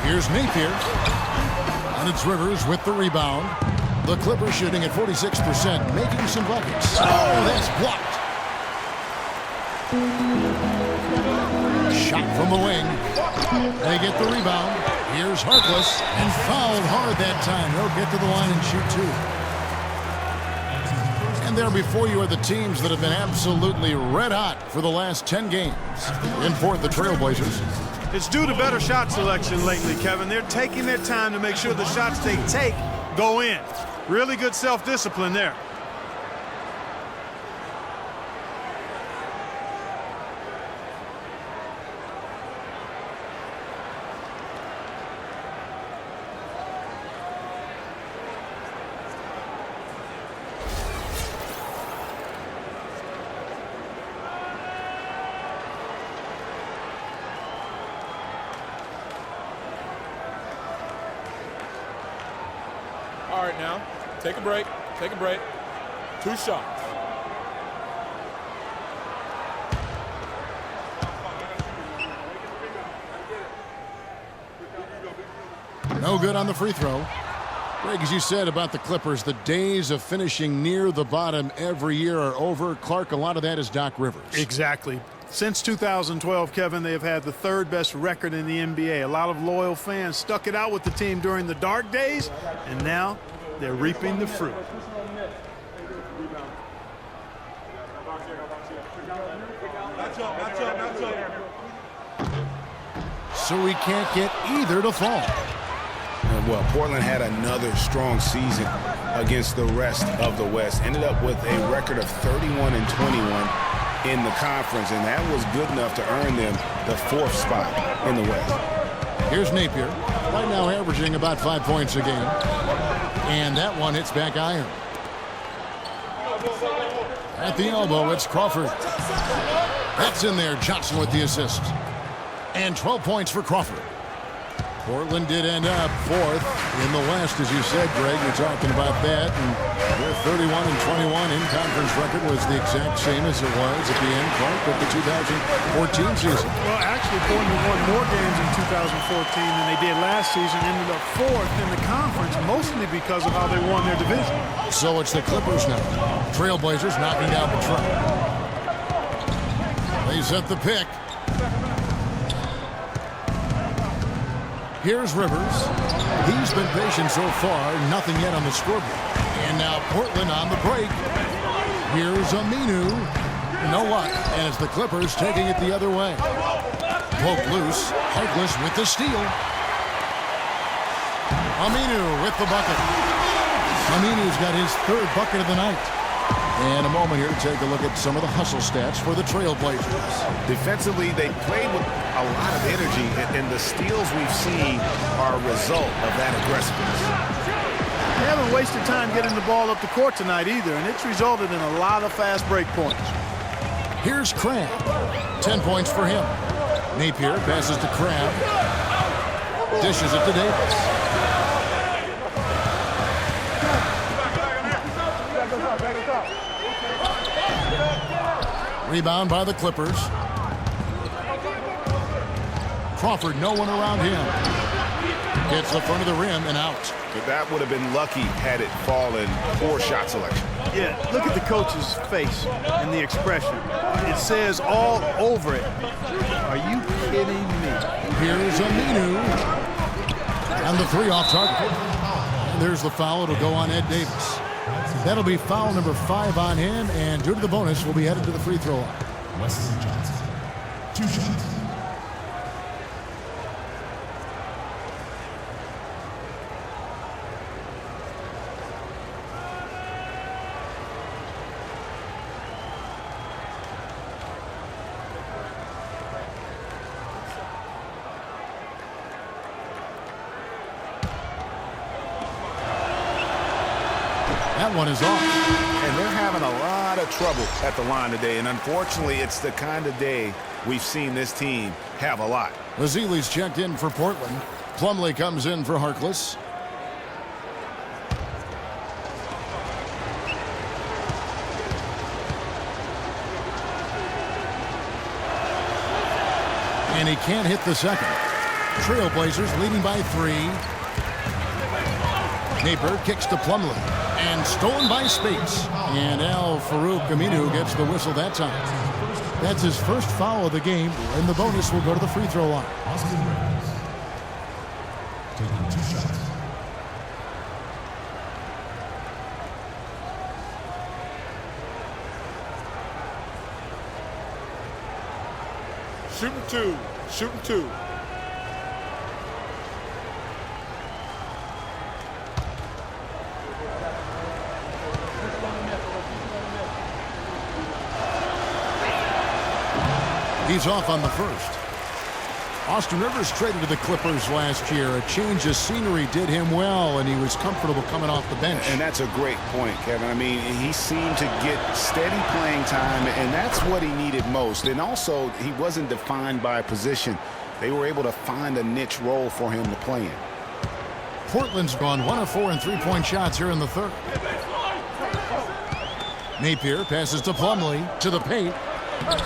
Here's Napier. And it's Rivers with the rebound. The Clippers shooting at 46%, making some buckets. Oh, that's blocked. Shot from the wing. They get the rebound. Here's Harkless, and fouled hard that time. He'll get to the line and shoot two. And there before you are the teams that have been absolutely red hot for the last 10 games. In fourth, the Trailblazers. It's due to better shot selection lately, Kevin. They're taking their time to make sure the shots they take go in. Really good self-discipline there. All right, now, take a break. Take a break. 2 shots. No good on the free throw. Greg, as you said about the Clippers, the days of finishing near the bottom every year are over. Clark, a lot of that is Doc Rivers. Exactly. Since 2012, Kevin, they have had the 3rd best record in the NBA. A lot of loyal fans stuck it out with the team during the dark days, and now they're reaping the fruit. So we can't get either to fall. And well, Portland had another strong season against the rest of the West. Ended up with a record of 31-21 in the conference, and that was good enough to earn them the 4th spot in the West. Here's Napier, right now averaging about 5 points a game. And that one hits back iron. At the elbow, it's Crawford. That's in there. Johnson with the assist. And 12 points for Crawford. Portland did end up 4th in the West, as you said, Greg. You're talking about that. And their 31-21 in conference record was the exact same as it was at the end, Clark, of the 2014 season. Well, actually, Portland won more games in 2014 than they did last season. Ended up 4th in the conference, mostly because of how they won their division. So it's the Clippers now. Trailblazers knocking down the trap. They set the pick. Here's Rivers. He's been patient so far. Nothing yet on the scoreboard. And now Portland on the break. Here's Aminu. No luck. And it's the Clippers taking it the other way. Poke loose. Harkless with the steal. Aminu with the bucket. Aminu's got his 3rd bucket of the night. And a moment here to take a look at some of the hustle stats for the Trailblazers. Defensively, they played with a lot of energy, and the steals we've seen are a result of that aggressiveness. They haven't wasted time getting the ball up the court tonight either, and it's resulted in a lot of fast break points. Here's Crab. 10 points for him. Napier passes to Crab. Dishes it to Davis. Rebound by the Clippers. Crawford, no one around him. Hits the front of the rim and out. But that would have been lucky had it fallen. Poor shot selection. Yeah, look at the coach's face and the expression. It says all over it. Are you kidding me? Here's Aminu. And the 3 off target. And there's the foul. It'll go on Ed Davis. That'll be foul number 5 on him, and due to the bonus, we'll be headed to the free throw line. Wesley Johnson, 2 shots. That one is off. And they're having a lot of trouble at the line today, and unfortunately, it's the kind of day we've seen this team have a lot. Vasili's checked in for Portland. Plumlee comes in for Harkless. And he can't hit the second. Trailblazers leading by 3. Napier kicks to Plumlee, and stolen by Spates. And Al-Farouq Aminu gets the whistle that time. That's his first foul of the game, and the bonus will go to the free throw line. Austin Rivers taking 2 shots. Shooting 2. Shooting 2. He's off on the first. Austin Rivers traded to the Clippers last year. A change of scenery did him well, and he was comfortable coming off the bench. And that's a great point, Kevin. I mean, he seemed to get steady playing time, and that's what he needed most. And also, he wasn't defined by a position. They were able to find a niche role for him to play in. Portland's gone 1 of 4 in three-point shots here in the third. Napier passes to Plumlee, to the paint.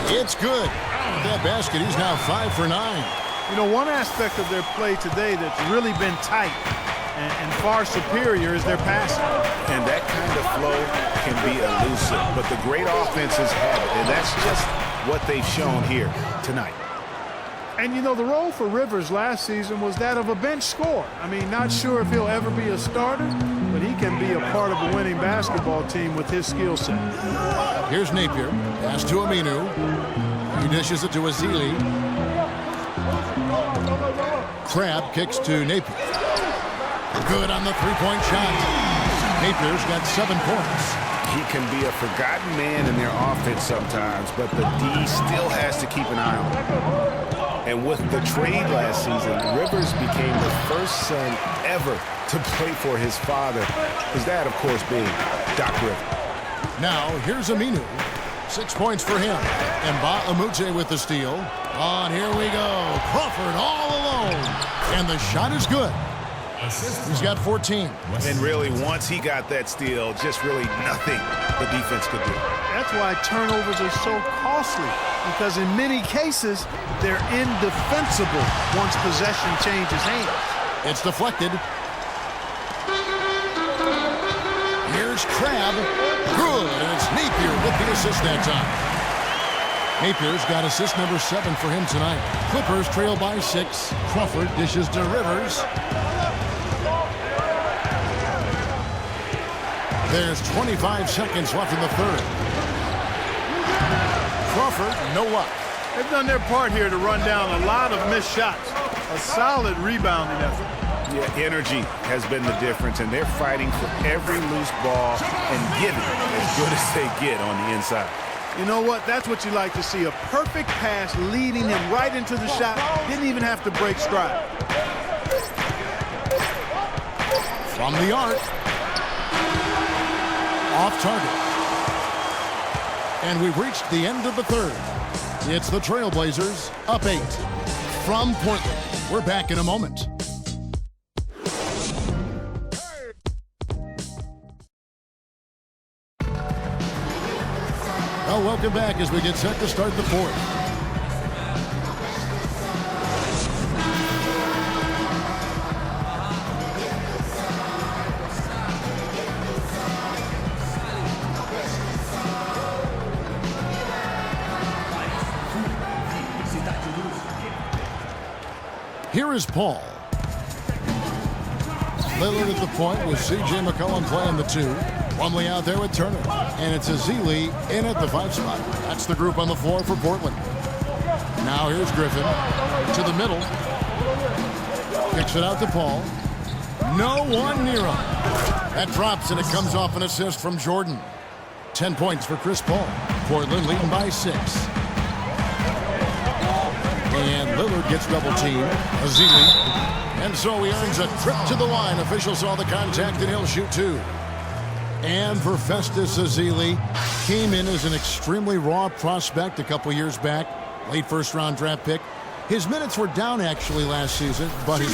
It's good. With that basket, he's now 5 for 9. You know, one aspect of their play today that's really been tight and far superior is their passing. And that kind of flow can be elusive, but the great offenses have it, and that's just what they've shown here tonight. And, you know, the role for Rivers last season was that of a bench scorer. I mean, not sure if he'll ever be a starter, but he can be a part of a winning basketball team with his skill set. Here's Napier. Pass to Aminu. He dishes it to Azili. Crabbe kicks to Napier. Good on the three-point shot. Napier's got 7 points. He can be a forgotten man in their offense sometimes, but the D still has to keep an eye on him. And with the trade last season, Rivers became the first son ever to play for his father. His dad, of course, being Doc Rivers. Now, here's Aminu. 6 points for him. And Ba-Amute with the steal. On, here we go. Crawford all alone. And the shot is good. He's got 14. And really, once he got that steal, just really nothing the defense could do. That's why turnovers are so costly, because in many cases, they're indefensible once possession changes hands. It's deflected. Here's Crabbe. Good, and it's Napier with the assist that time. Napier's got assist number 7 for him tonight. Clippers trail by 6. Crawford dishes to Rivers. There's 25 seconds left in the third. Crawford, no luck. They've done their part here to run down a lot of missed shots. A solid rebounding effort. Yeah, energy has been the difference, and they're fighting for every loose ball and giving as good as they get on the inside. You know what? That's what you like to see. A perfect pass leading him right into the shot. Didn't even have to break stride. From the arc. Off target. And we've reached the end of the third. It's the Trailblazers up 8 from Portland. We're back in a moment. Well, welcome back as we get set to start the fourth. Here is Paul. Lillard at the point with C.J. McCollum playing the 2. Plumlee out there with Turner. And it's Azili in at the 5 spot. That's the group on the floor for Portland. Now here's Griffin to the middle. Kicks it out to Paul. No one near him. That drops and it comes off an assist from Jordan. 10 points for Chris Paul. Portland leading by 6. And Lillard gets double teamed. Azili. And so he earns a trip to the line. Officials saw the contact and he'll shoot 2. And for Festus Ezeli, came in as an extremely raw prospect a couple years back. Late first-round draft pick. His minutes were down actually last season, but his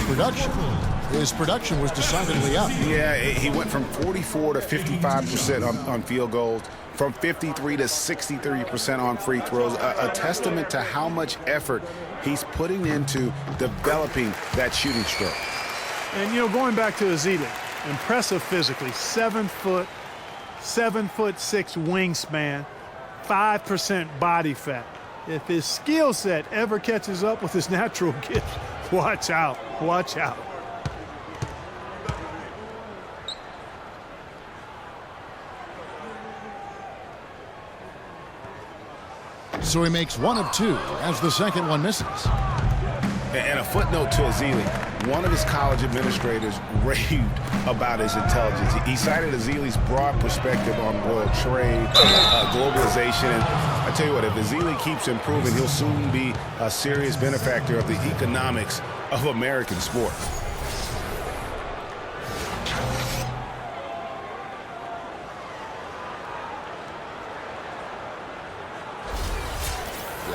production was decidedly up. Yeah, he went from 44 to 55% on field goals, from 53 to 63% on free throws. A testament to how much effort he's putting into developing that shooting stroke. And, you know, going back to Azili, Impressive physically. 7 foot, 7'6" wingspan, 5% body fat. If his skill set ever catches up with his natural gift, watch out, watch out. So he makes 1 of 2 as the second one misses. And a footnote to Ezeli. One of his college administrators raved about his intelligence. He cited Ezeli's broad perspective on world trade, globalization. And I tell you what, if Ezeli keeps improving, he'll soon be a serious benefactor of the economics of American sports.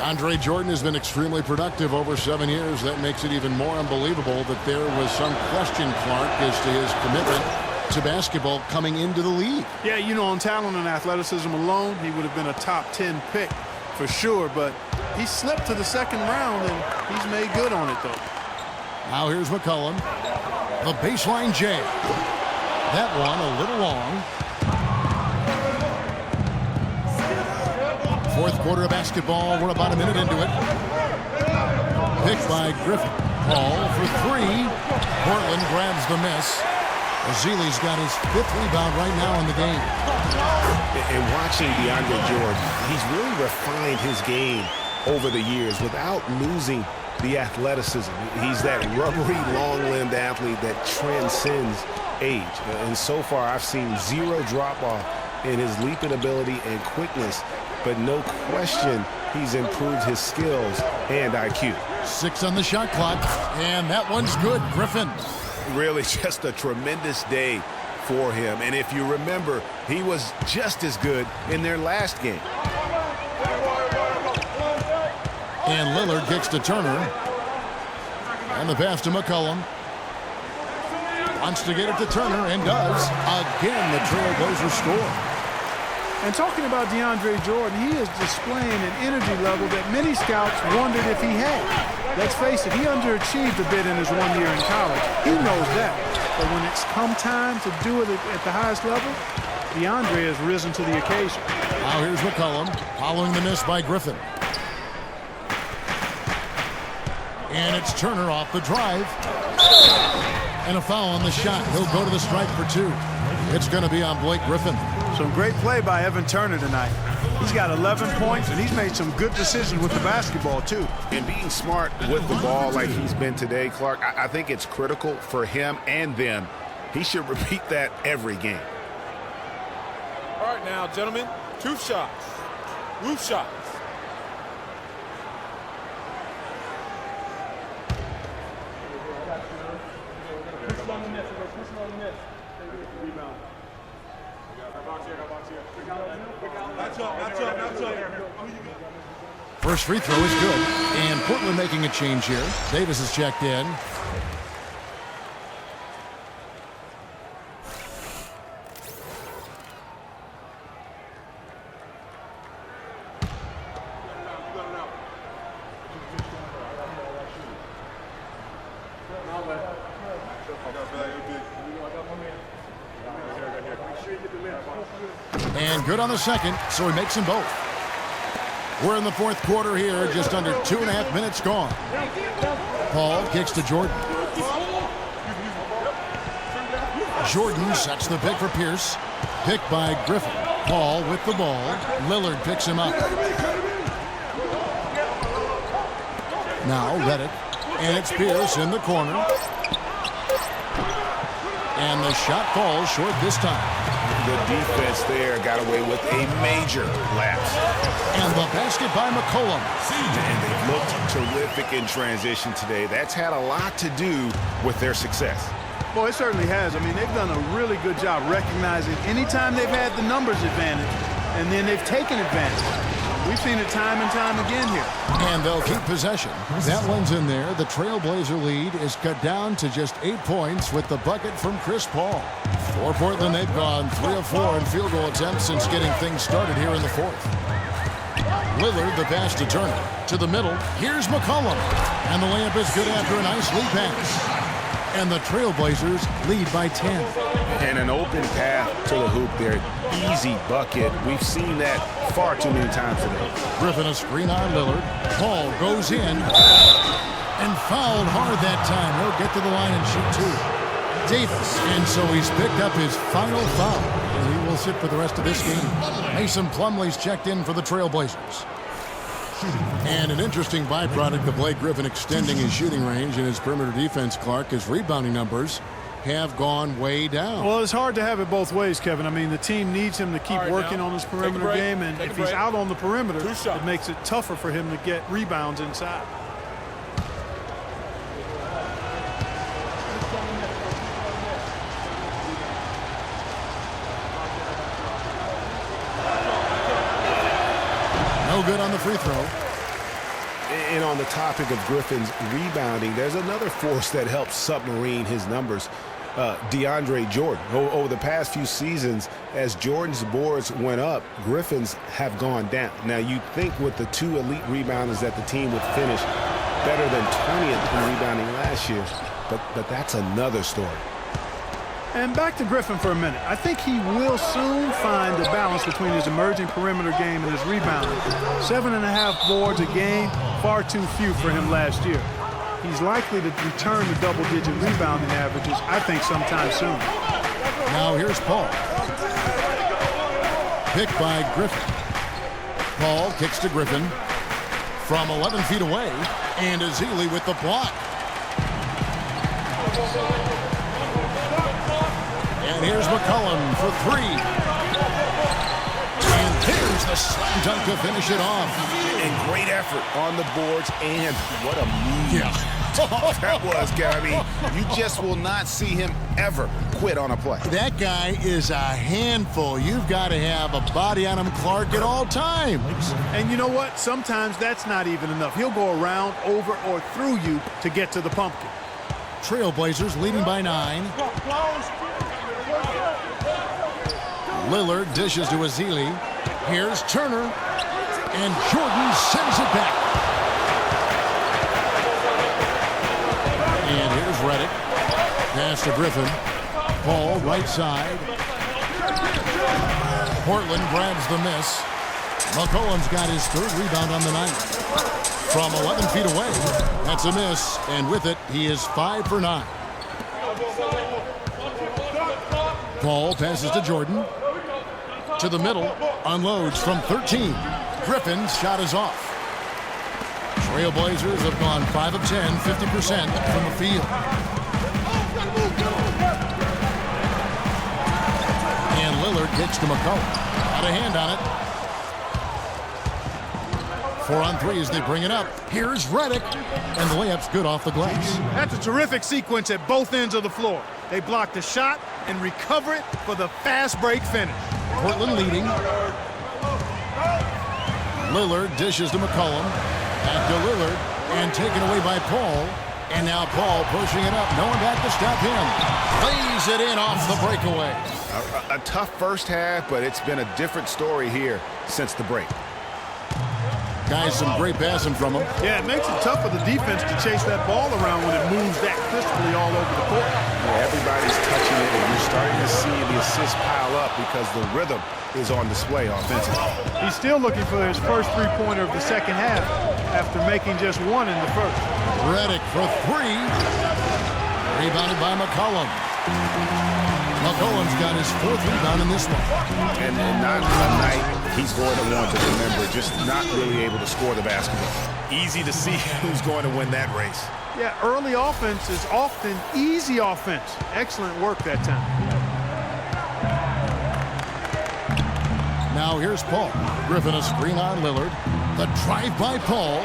Andre Jordan has been extremely productive over 7 years. That makes it even more unbelievable that there was some question, Clark, as to his commitment to basketball coming into the league. Yeah, you know, on talent and athleticism alone, he would have been a top 10 pick for sure, but he slipped to the second round, and he's made good on it, though. Now here's McCollum. The baseline J. That one a little long. Fourth quarter of basketball. We're about a minute into it. Picked by Griffin. Paul for 3. Portland grabs the miss. Ezeli's got his 5th rebound right now in the game. And watching DeAndre Jordan, he's really refined his game over the years without losing the athleticism. He's that rubbery, long-limbed athlete that transcends age. And so far, I've seen 0 drop-off in his leaping ability and quickness. But no question, he's improved his skills and IQ. 6 on the shot clock, and that one's good. Griffin. Really just a tremendous day for him. And if you remember, he was just as good in their last game. And Lillard kicks to Turner. And the pass to McCollum. Wants to get it to Turner, and does. Again, the Trailblazers score. And talking about DeAndre Jordan, he is displaying an energy level that many scouts wondered if he had. Let's face it, he underachieved a bit in his 1 year in college. He knows that. But when it's come time to do it at the highest level, DeAndre has risen to the occasion. Now here's McCollum, following the miss by Griffin. And it's Turner off the drive. And a foul on the shot. He'll go to the stripe for 2. It's going to be on Blake Griffin. Some great play by Evan Turner tonight. He's got 11 points, and he's made some good decisions with the basketball, too. And being smart with the ball like he's been today, Clark, I think it's critical for him and them. He should repeat that every game. All right, now, gentlemen, 2 shots. Roof shots. First free throw is good. And Portland making a change here. Davis is checked in. And good on the second, so he makes them both. We're in the fourth quarter here, just under 2.5 minutes gone. Paul kicks to Jordan. Jordan sets the pick for Pierce. Picked by Griffin. Paul with the ball. Lillard picks him up. Now Reddick. And it's Pierce in the corner. And the shot falls short this time. The defense there got away with a major lapse. And the basket by McCollum. And they looked terrific in transition today. That's had a lot to do with their success. Boy, it certainly has. I mean, they've done a really good job recognizing anytime they've had the numbers advantage, and then they've taken advantage. We've seen it time and time again here. And they'll keep possession. That one's in there. The Trailblazer lead is cut down to just 8 points with the bucket from Chris Paul. For Portland, they've gone 3 of 4 in field goal attempts since getting things started here in the fourth. Lillard, the pass to Turner. To the middle. Here's McCollum. And the layup is good after a nice lead pass. And the Trailblazers lead by 10. And an open path to the hoop there. Easy bucket. We've seen that far too many times today. Griffin a screen on Lillard. Paul goes in and fouled hard that time. He'll get to the line and shoot two. Davis, and so he's picked up his final foul. And he will sit for the rest of this game. Mason Plumlee's checked in for the Trailblazers. And an interesting byproduct of Blake Griffin extending his shooting range in his perimeter defense, Clark, his rebounding numbers have gone way down. Well, it's hard to have it both ways, Kevin. I mean, the team needs him to keep working on his perimeter game, and if he's out on the perimeter, it makes it tougher for him to get rebounds inside. No good on the free throw. And on the topic of Griffin's rebounding, there's another force that helps submarine his numbers. DeAndre Jordan. Over the past few seasons, as Jordan's boards went up, Griffin's have gone down. Now, you'd think with the two elite rebounders that the team would finish better than 20th in rebounding last year, but that's another story. And back to Griffin for a minute. I think he will soon find the balance between his emerging perimeter game and his rebounding. 7.5 boards a game, far too few for him last year. He's likely to return to double-digit rebounding averages, I think, sometime soon. Now here's Paul. Picked by Griffin. Paul kicks to Griffin from 11 feet away, and Ezeli with the block. And here's McCollum for three. And there's the slam dunk to finish it off. And great effort on the boards, and what a move that was, Gabby. You just will not see him ever quit on a play. That guy is a handful. You've got to have a body on him, Clark, at all times. And you know what? Sometimes that's not even enough. He'll go around, over, or through you to get to the pumpkin. Trailblazers leading by 9. Lillard dishes to Ezeli. Here's Turner. And Jordan sends it back. And here's Redick. Pass to Griffin. Paul, right side. Portland grabs the miss. McCollum's got his third rebound on the night. From 11 feet away. That's a miss. And with it, he is 5 for 9. Paul passes to Jordan. To the middle. Unloads from 13. Griffin's shot is off. Trailblazers have gone 5 of 10, 50% from the field. And Lillard kicks to McCollum. Got a hand on it. 4 on 3 as they bring it up. Here's Redick. And the layup's good off the glass. That's a terrific sequence at both ends of the floor. They block the shot and recover it for the fast break finish. Portland leading. Lillard dishes to McCollum. Back to Lillard. And taken away by Paul. And now Paul pushing it up. No one back to stop him. Lays it in off the breakaway. A tough first half, but it's been a different story here since the break. Guys, some great passing from him. Yeah, it makes it tough for the defense to chase that ball around when it moves that crisply all over the court. Yeah, everybody's touching it, and you're starting to see the assists pile up because the rhythm is on display offensively. He's still looking for his first three-pointer of the second half after making just one in the first. Redick for 3. Rebounded by McCollum. McCollum's got his 4th rebound in this one. And not a night he's going to want to remember, just not really able to score the basketball. Easy to see who's going to win that race. Yeah, early offense is often easy offense. Excellent work that time. Now here's Paul. Griffin a screen on Lillard. The drive by Paul.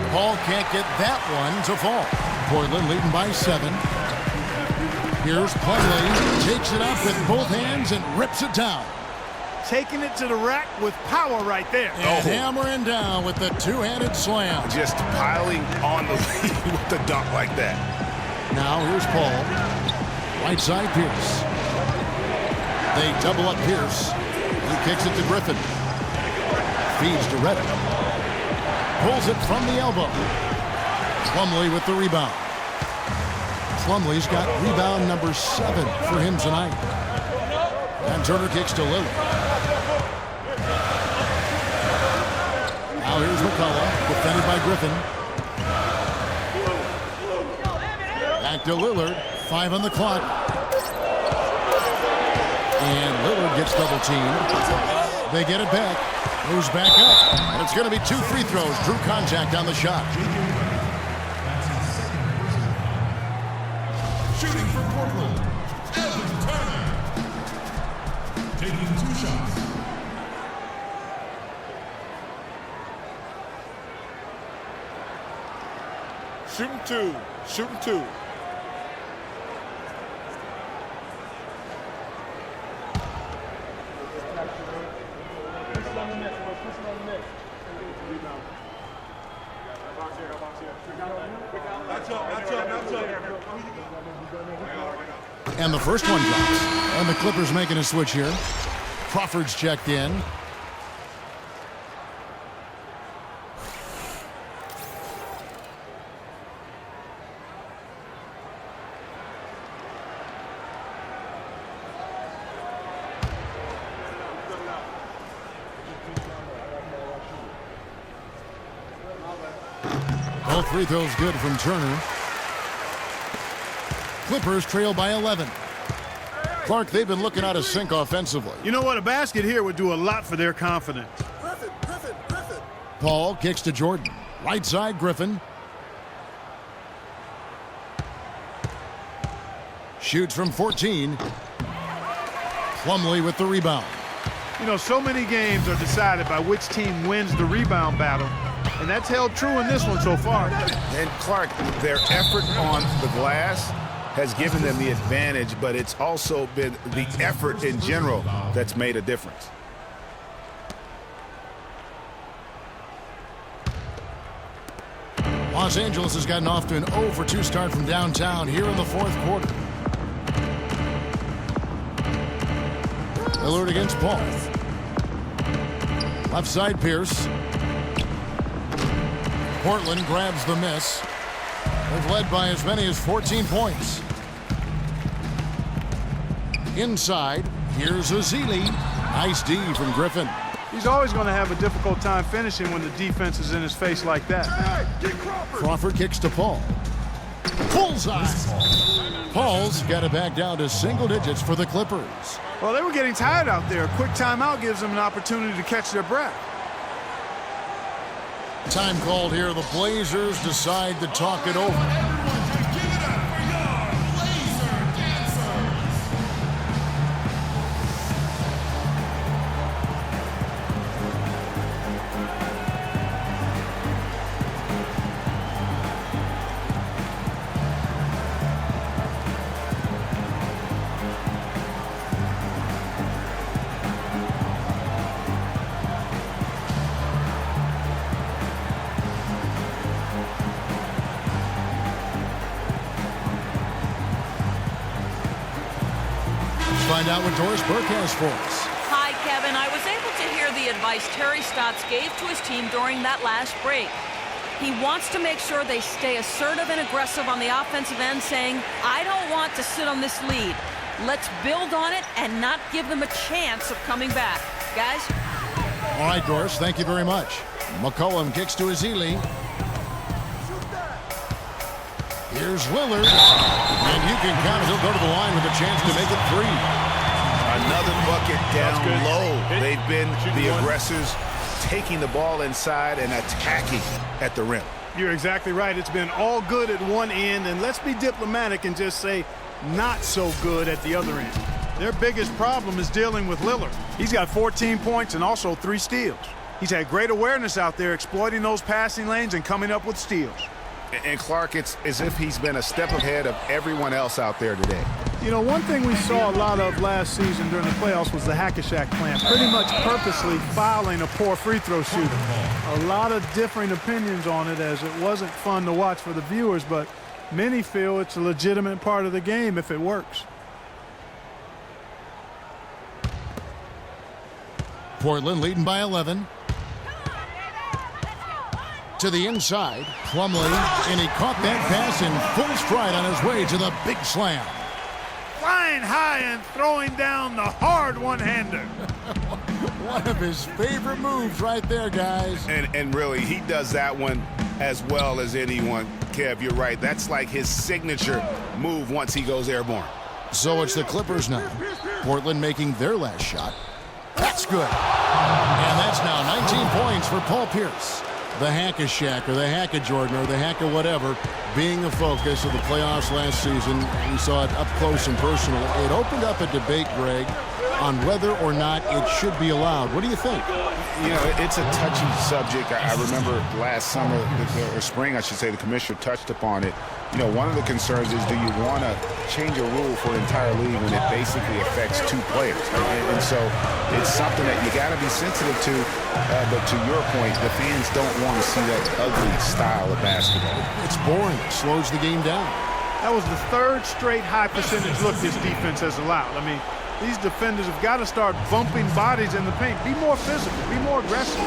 Paul can't get that one to fall. Portland leading by 7. Here's Plumlee. Takes it up with both hands and rips it down. Taking it to the rack with power right there. And hammering down with the two-handed slam. Just piling on the lead with the dunk like that. Now here's Paul. Right side Pierce. They double up Pierce. He kicks it to Griffin. Feeds to Redick. Pulls it from the elbow. Plumlee with the rebound. Plumlee's got rebound number 7 for him tonight. And Turner kicks to Lillard. Now here's McCullough, defended by Griffin. Back to Lillard, 5 on the clock. And Lillard gets double teamed. They get it back. Moves back up. And it's going to be 2 free throws. Drew contact on the shot. Shooting for Portland, Evan Turner. Taking 2 shots. Shooting 2. Shooting 2. And the first one drops. And the Clippers making a switch here. Crawford's checked in. Both free throws good from Turner. Clippers trail by 11. Clark, they've been looking out of sync offensively. You know what? A basket here would do a lot for their confidence. Griffin. Paul kicks to Jordan. Right side, Griffin. Shoots from 14. Plumlee with the rebound. You know, so many games are decided by which team wins the rebound battle, and that's held true in this one so far. And Clark, their effort on the glass has given them the advantage, but it's also been the effort in general that's made a difference. Los Angeles has gotten off to an 0-for-2 start from downtown here in the 4th quarter. Lillard against Paul. Left side, Pierce. Portland grabs the miss. They've led by as many as 14 points. Inside, here's Ezeli. Nice D from Griffin. He's always going to have a difficult time finishing when the defense is in his face like that. Crawford kicks to Paul. Bullseye. Paul's got it back down to single digits for the Clippers. Well, they were getting tired out there. A quick timeout gives them an opportunity to catch their breath. Time called here. The Blazers decide to talk it over. Find out what Doris Burke has for us. Hi, Kevin. I was able to hear the advice Terry Stotts gave to his team during that last break. He wants to make sure they stay assertive and aggressive on the offensive end, saying, I don't want to sit on this lead. Let's build on it and not give them a chance of coming back. Guys? All right, Doris, thank you very much. McCollum kicks to Ezeli. Here's Lillard. And you can count it. He'll go to the line with a chance to make it 3. Another bucket down low. They've been the aggressors, taking the ball inside and attacking at the rim. You're exactly right. It's been all good at one end, and let's be diplomatic and just say not so good at the other end. Their biggest problem is dealing with Lillard. He's got 14 points and also 3 steals. He's had great awareness out there, exploiting those passing lanes and coming up with steals. And Clark, it's as if he's been a step ahead of everyone else out there today. You know, one thing we saw a lot of last season during the playoffs was the hack-a-shack plan, pretty much purposely fouling a poor free throw shooter. A lot of differing opinions on it, as it wasn't fun to watch for the viewers, but many feel it's a legitimate part of the game if it works. Portland leading by 11. To the inside, Plumlee, and he caught that pass in full stride on his way to the big slam. Flying high and throwing down the hard one-hander. One of his favorite moves right there, guys. And really, he does that one as well as anyone. Kev, you're right. That's like his signature move once he goes airborne. So it's the Clippers now. Portland making their last shot. That's good. And that's now 19 points for Paul Pierce. The Hack-a-Shack or the Hack-a-Jordan or the Hack-a-whatever being the focus of the playoffs last season. We saw it up close and personal. It opened up a debate, Greg, on whether or not it should be allowed. What do you think? You know, it's a touchy subject. I remember last summer, or spring, I should say, the commissioner touched upon it. You know, one of the concerns is, do you want to change a rule for an entire league when it basically affects 2 players? And so it's something that you got to be sensitive to. But to your point, the fans don't want to see that ugly style of basketball. It's boring. It slows the game down. That was the 3rd straight high percentage look this defense has allowed. I mean, these defenders have got to start bumping bodies in the paint. Be more physical. Be more aggressive.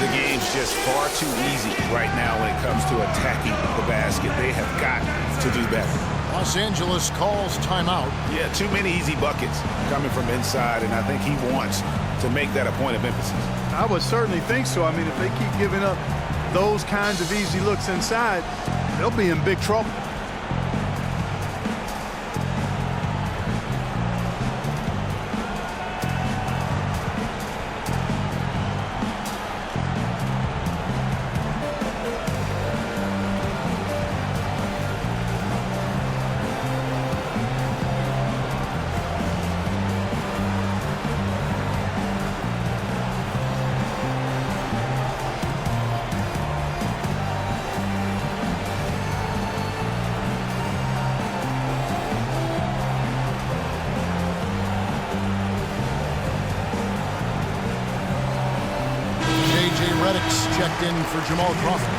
The game's just far too easy right now when it comes to attacking the basket. They have got to do better. Los Angeles calls timeout. Yeah, too many easy buckets coming from inside, and I think he wants to make that a point of emphasis. I would certainly think so. I mean, if they keep giving up those kinds of easy looks inside, they'll be in big trouble. Checked in for Jamal Crawford.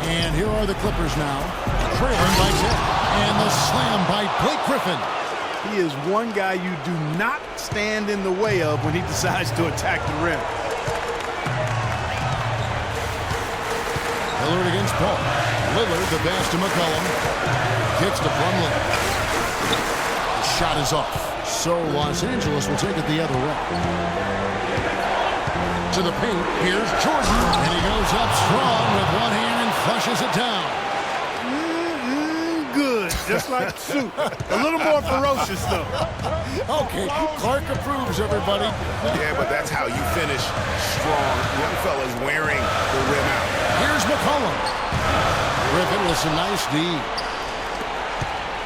And here are the Clippers now, trailing by 10. And the slam by Blake Griffin. He is one guy you do not stand in the way of when he decides to attack the rim. Lillard against Paul. Lillard, the pass to McCollum. Kicks to Plumlee. The shot is off. So Los Angeles will take it the other way. To the paint. Here's Jordan. And he goes up strong with one hand and flushes it down. Good, just like soup. A little more ferocious, though. Okay, Clark approves, everybody. Yeah, but that's how you finish strong. Young fella's wearing the rim out. Here's McCollum. Griffin with some nice D.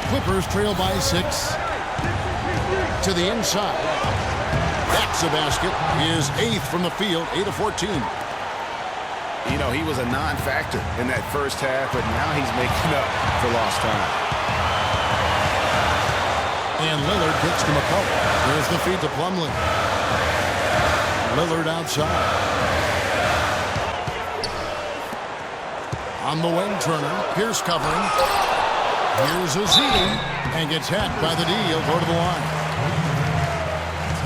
Clippers trail by 6. To the inside. That's a basket. He is 8th from the field, 8 of 14. You know, he was a non-factor in that first half, but now he's making up for lost time. And Lillard gets to McCollum. There's the feed to Plumlee. Lillard outside. On the wing, Turner. Pierce covering. Here's Ezeli, and gets hacked by the D. He'll go to the line.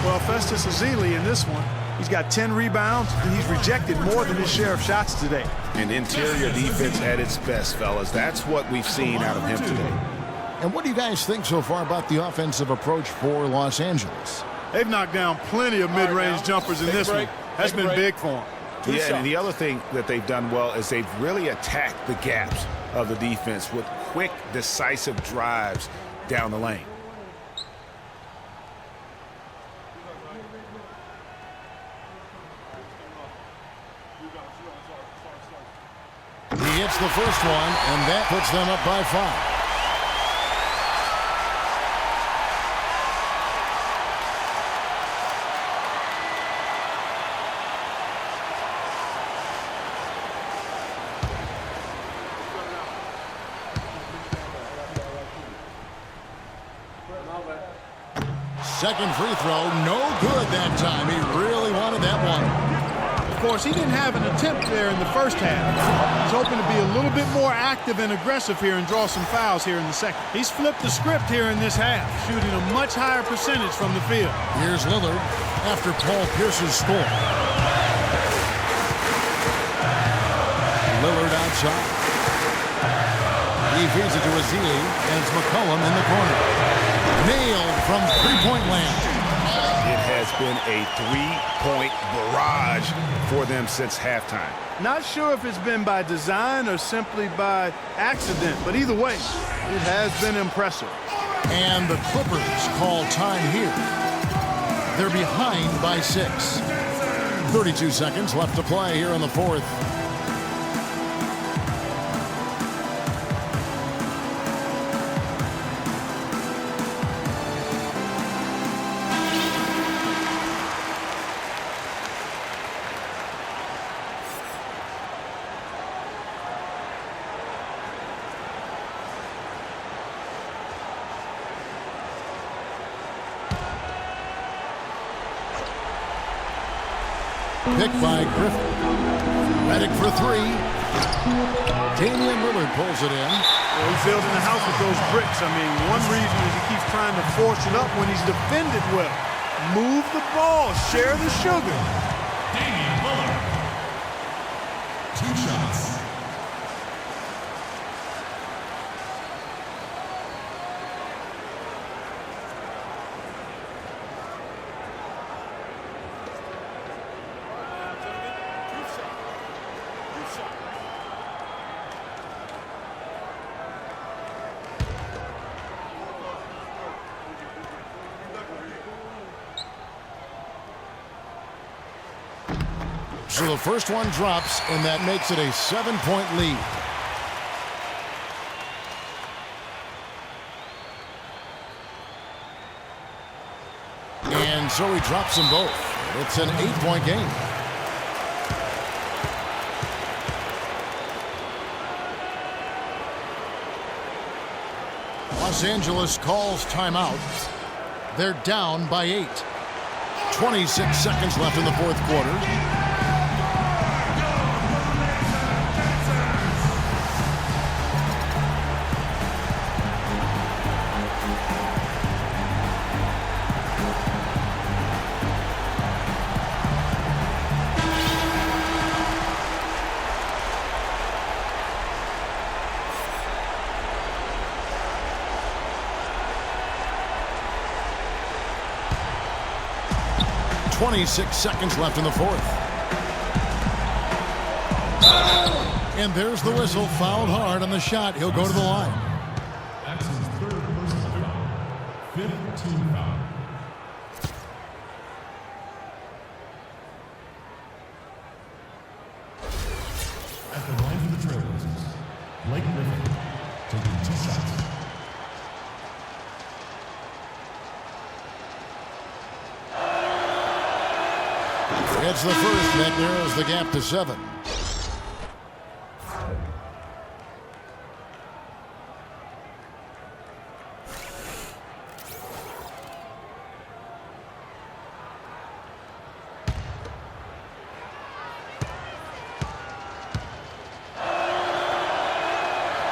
Well, Festus Ezeli in this one, he's got 10 rebounds, and he's rejected more than his share of shots today. And interior defense at its best, fellas. That's what we've seen out of him today. And what do you guys think so far about the offensive approach for Los Angeles? They've knocked down plenty of mid-range jumpers in this one. That's been big for them. Yeah, and the other thing that they've done well is they've really attacked the gaps of the defense with quick, decisive drives down the lane. He hits the first one, and that puts them up by 5. Second free throw, no good that time. He really course, he didn't have an attempt there in the first half. He's hoping to be a little bit more active and aggressive here and draw some fouls here in the second. He's flipped the script here in this half, shooting a much higher percentage from the field. Here's Lillard after Paul Pierce's score. Lillard outside. He feeds it to Azili, and it's McCollum in the corner. Nailed from three-point land. It has been a three-point barrage for them since halftime. Not sure if it's been by design or simply by accident, but either way, it has been impressive. And the Clippers call time here. They're behind by 6. 32 seconds left to play here in the fourth. Picked by Griffin. Redick for three. Damian Lillard pulls it in. Well, he's building the house with those bricks. I mean, one reason is he keeps trying to force it up when he's defended well. Move the ball. Share the sugar. Damian Lillard. 2 shots. So the first one drops, and that makes it a 7-point lead. And so he drops them both. It's an 8-point game. Los Angeles calls timeout. They're down by 8. 26 seconds left in the fourth quarter. .26 seconds left in the fourth. And there's the whistle. Fouled hard on the shot. He'll go to the line. That's his third personal foul. 5th team foul. At the line for the Trailblazers, Blake Griffin taking 2 shots. It's the first that narrows the gap to 7.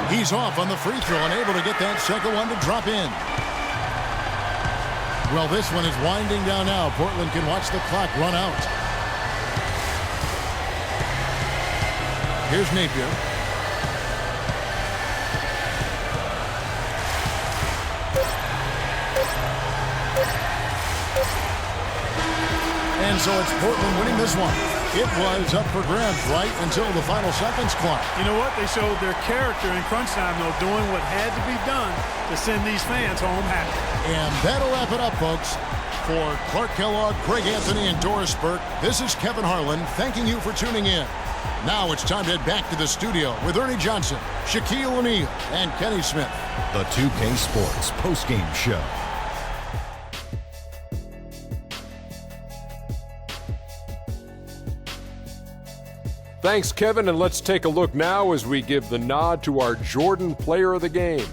He's off on the free throw and able to get that second one to drop in. Well, this one is winding down now. Portland can watch the clock run out. Here's Napier. And so it's Portland winning this one. It was up for grabs right until the final seconds clock. You know what? They showed their character in crunch time, though, doing what had to be done to send these fans home happy. And that'll wrap it up, folks. For Clark Kellogg, Craig Anthony, and Doris Burke, this is Kevin Harlan thanking you for tuning in. Now it's time to head back to the studio with Ernie Johnson, Shaquille O'Neal, and Kenny Smith. The 2K Sports postgame show. Thanks, Kevin, and let's take a look now as we give the nod to our Jordan Player of the Game.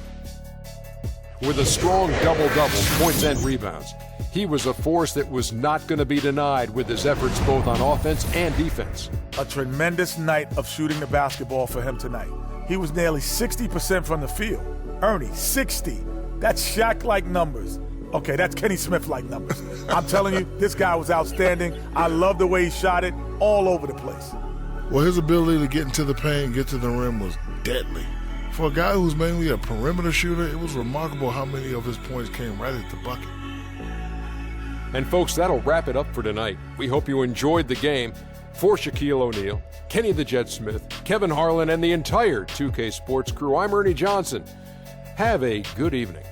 With a strong double-double, points and rebounds, He was a force that was not going to be denied with his efforts both on offense and defense. A tremendous night of shooting the basketball for him tonight. He was nearly 60% from the field. Ernie, 60. That's Shaq-like numbers. Okay, that's Kenny Smith-like numbers. I'm telling you, this guy was outstanding. I love the way he shot it all over the place. Well, his ability to get into the paint and get to the rim was deadly. For a guy who's mainly a perimeter shooter, it was remarkable how many of his points came right at the bucket. And folks, that'll wrap it up for tonight. We hope you enjoyed the game. For Shaquille O'Neal, Kenny the Jet Smith, Kevin Harlan, and the entire 2K Sports crew, I'm Ernie Johnson. Have a good evening.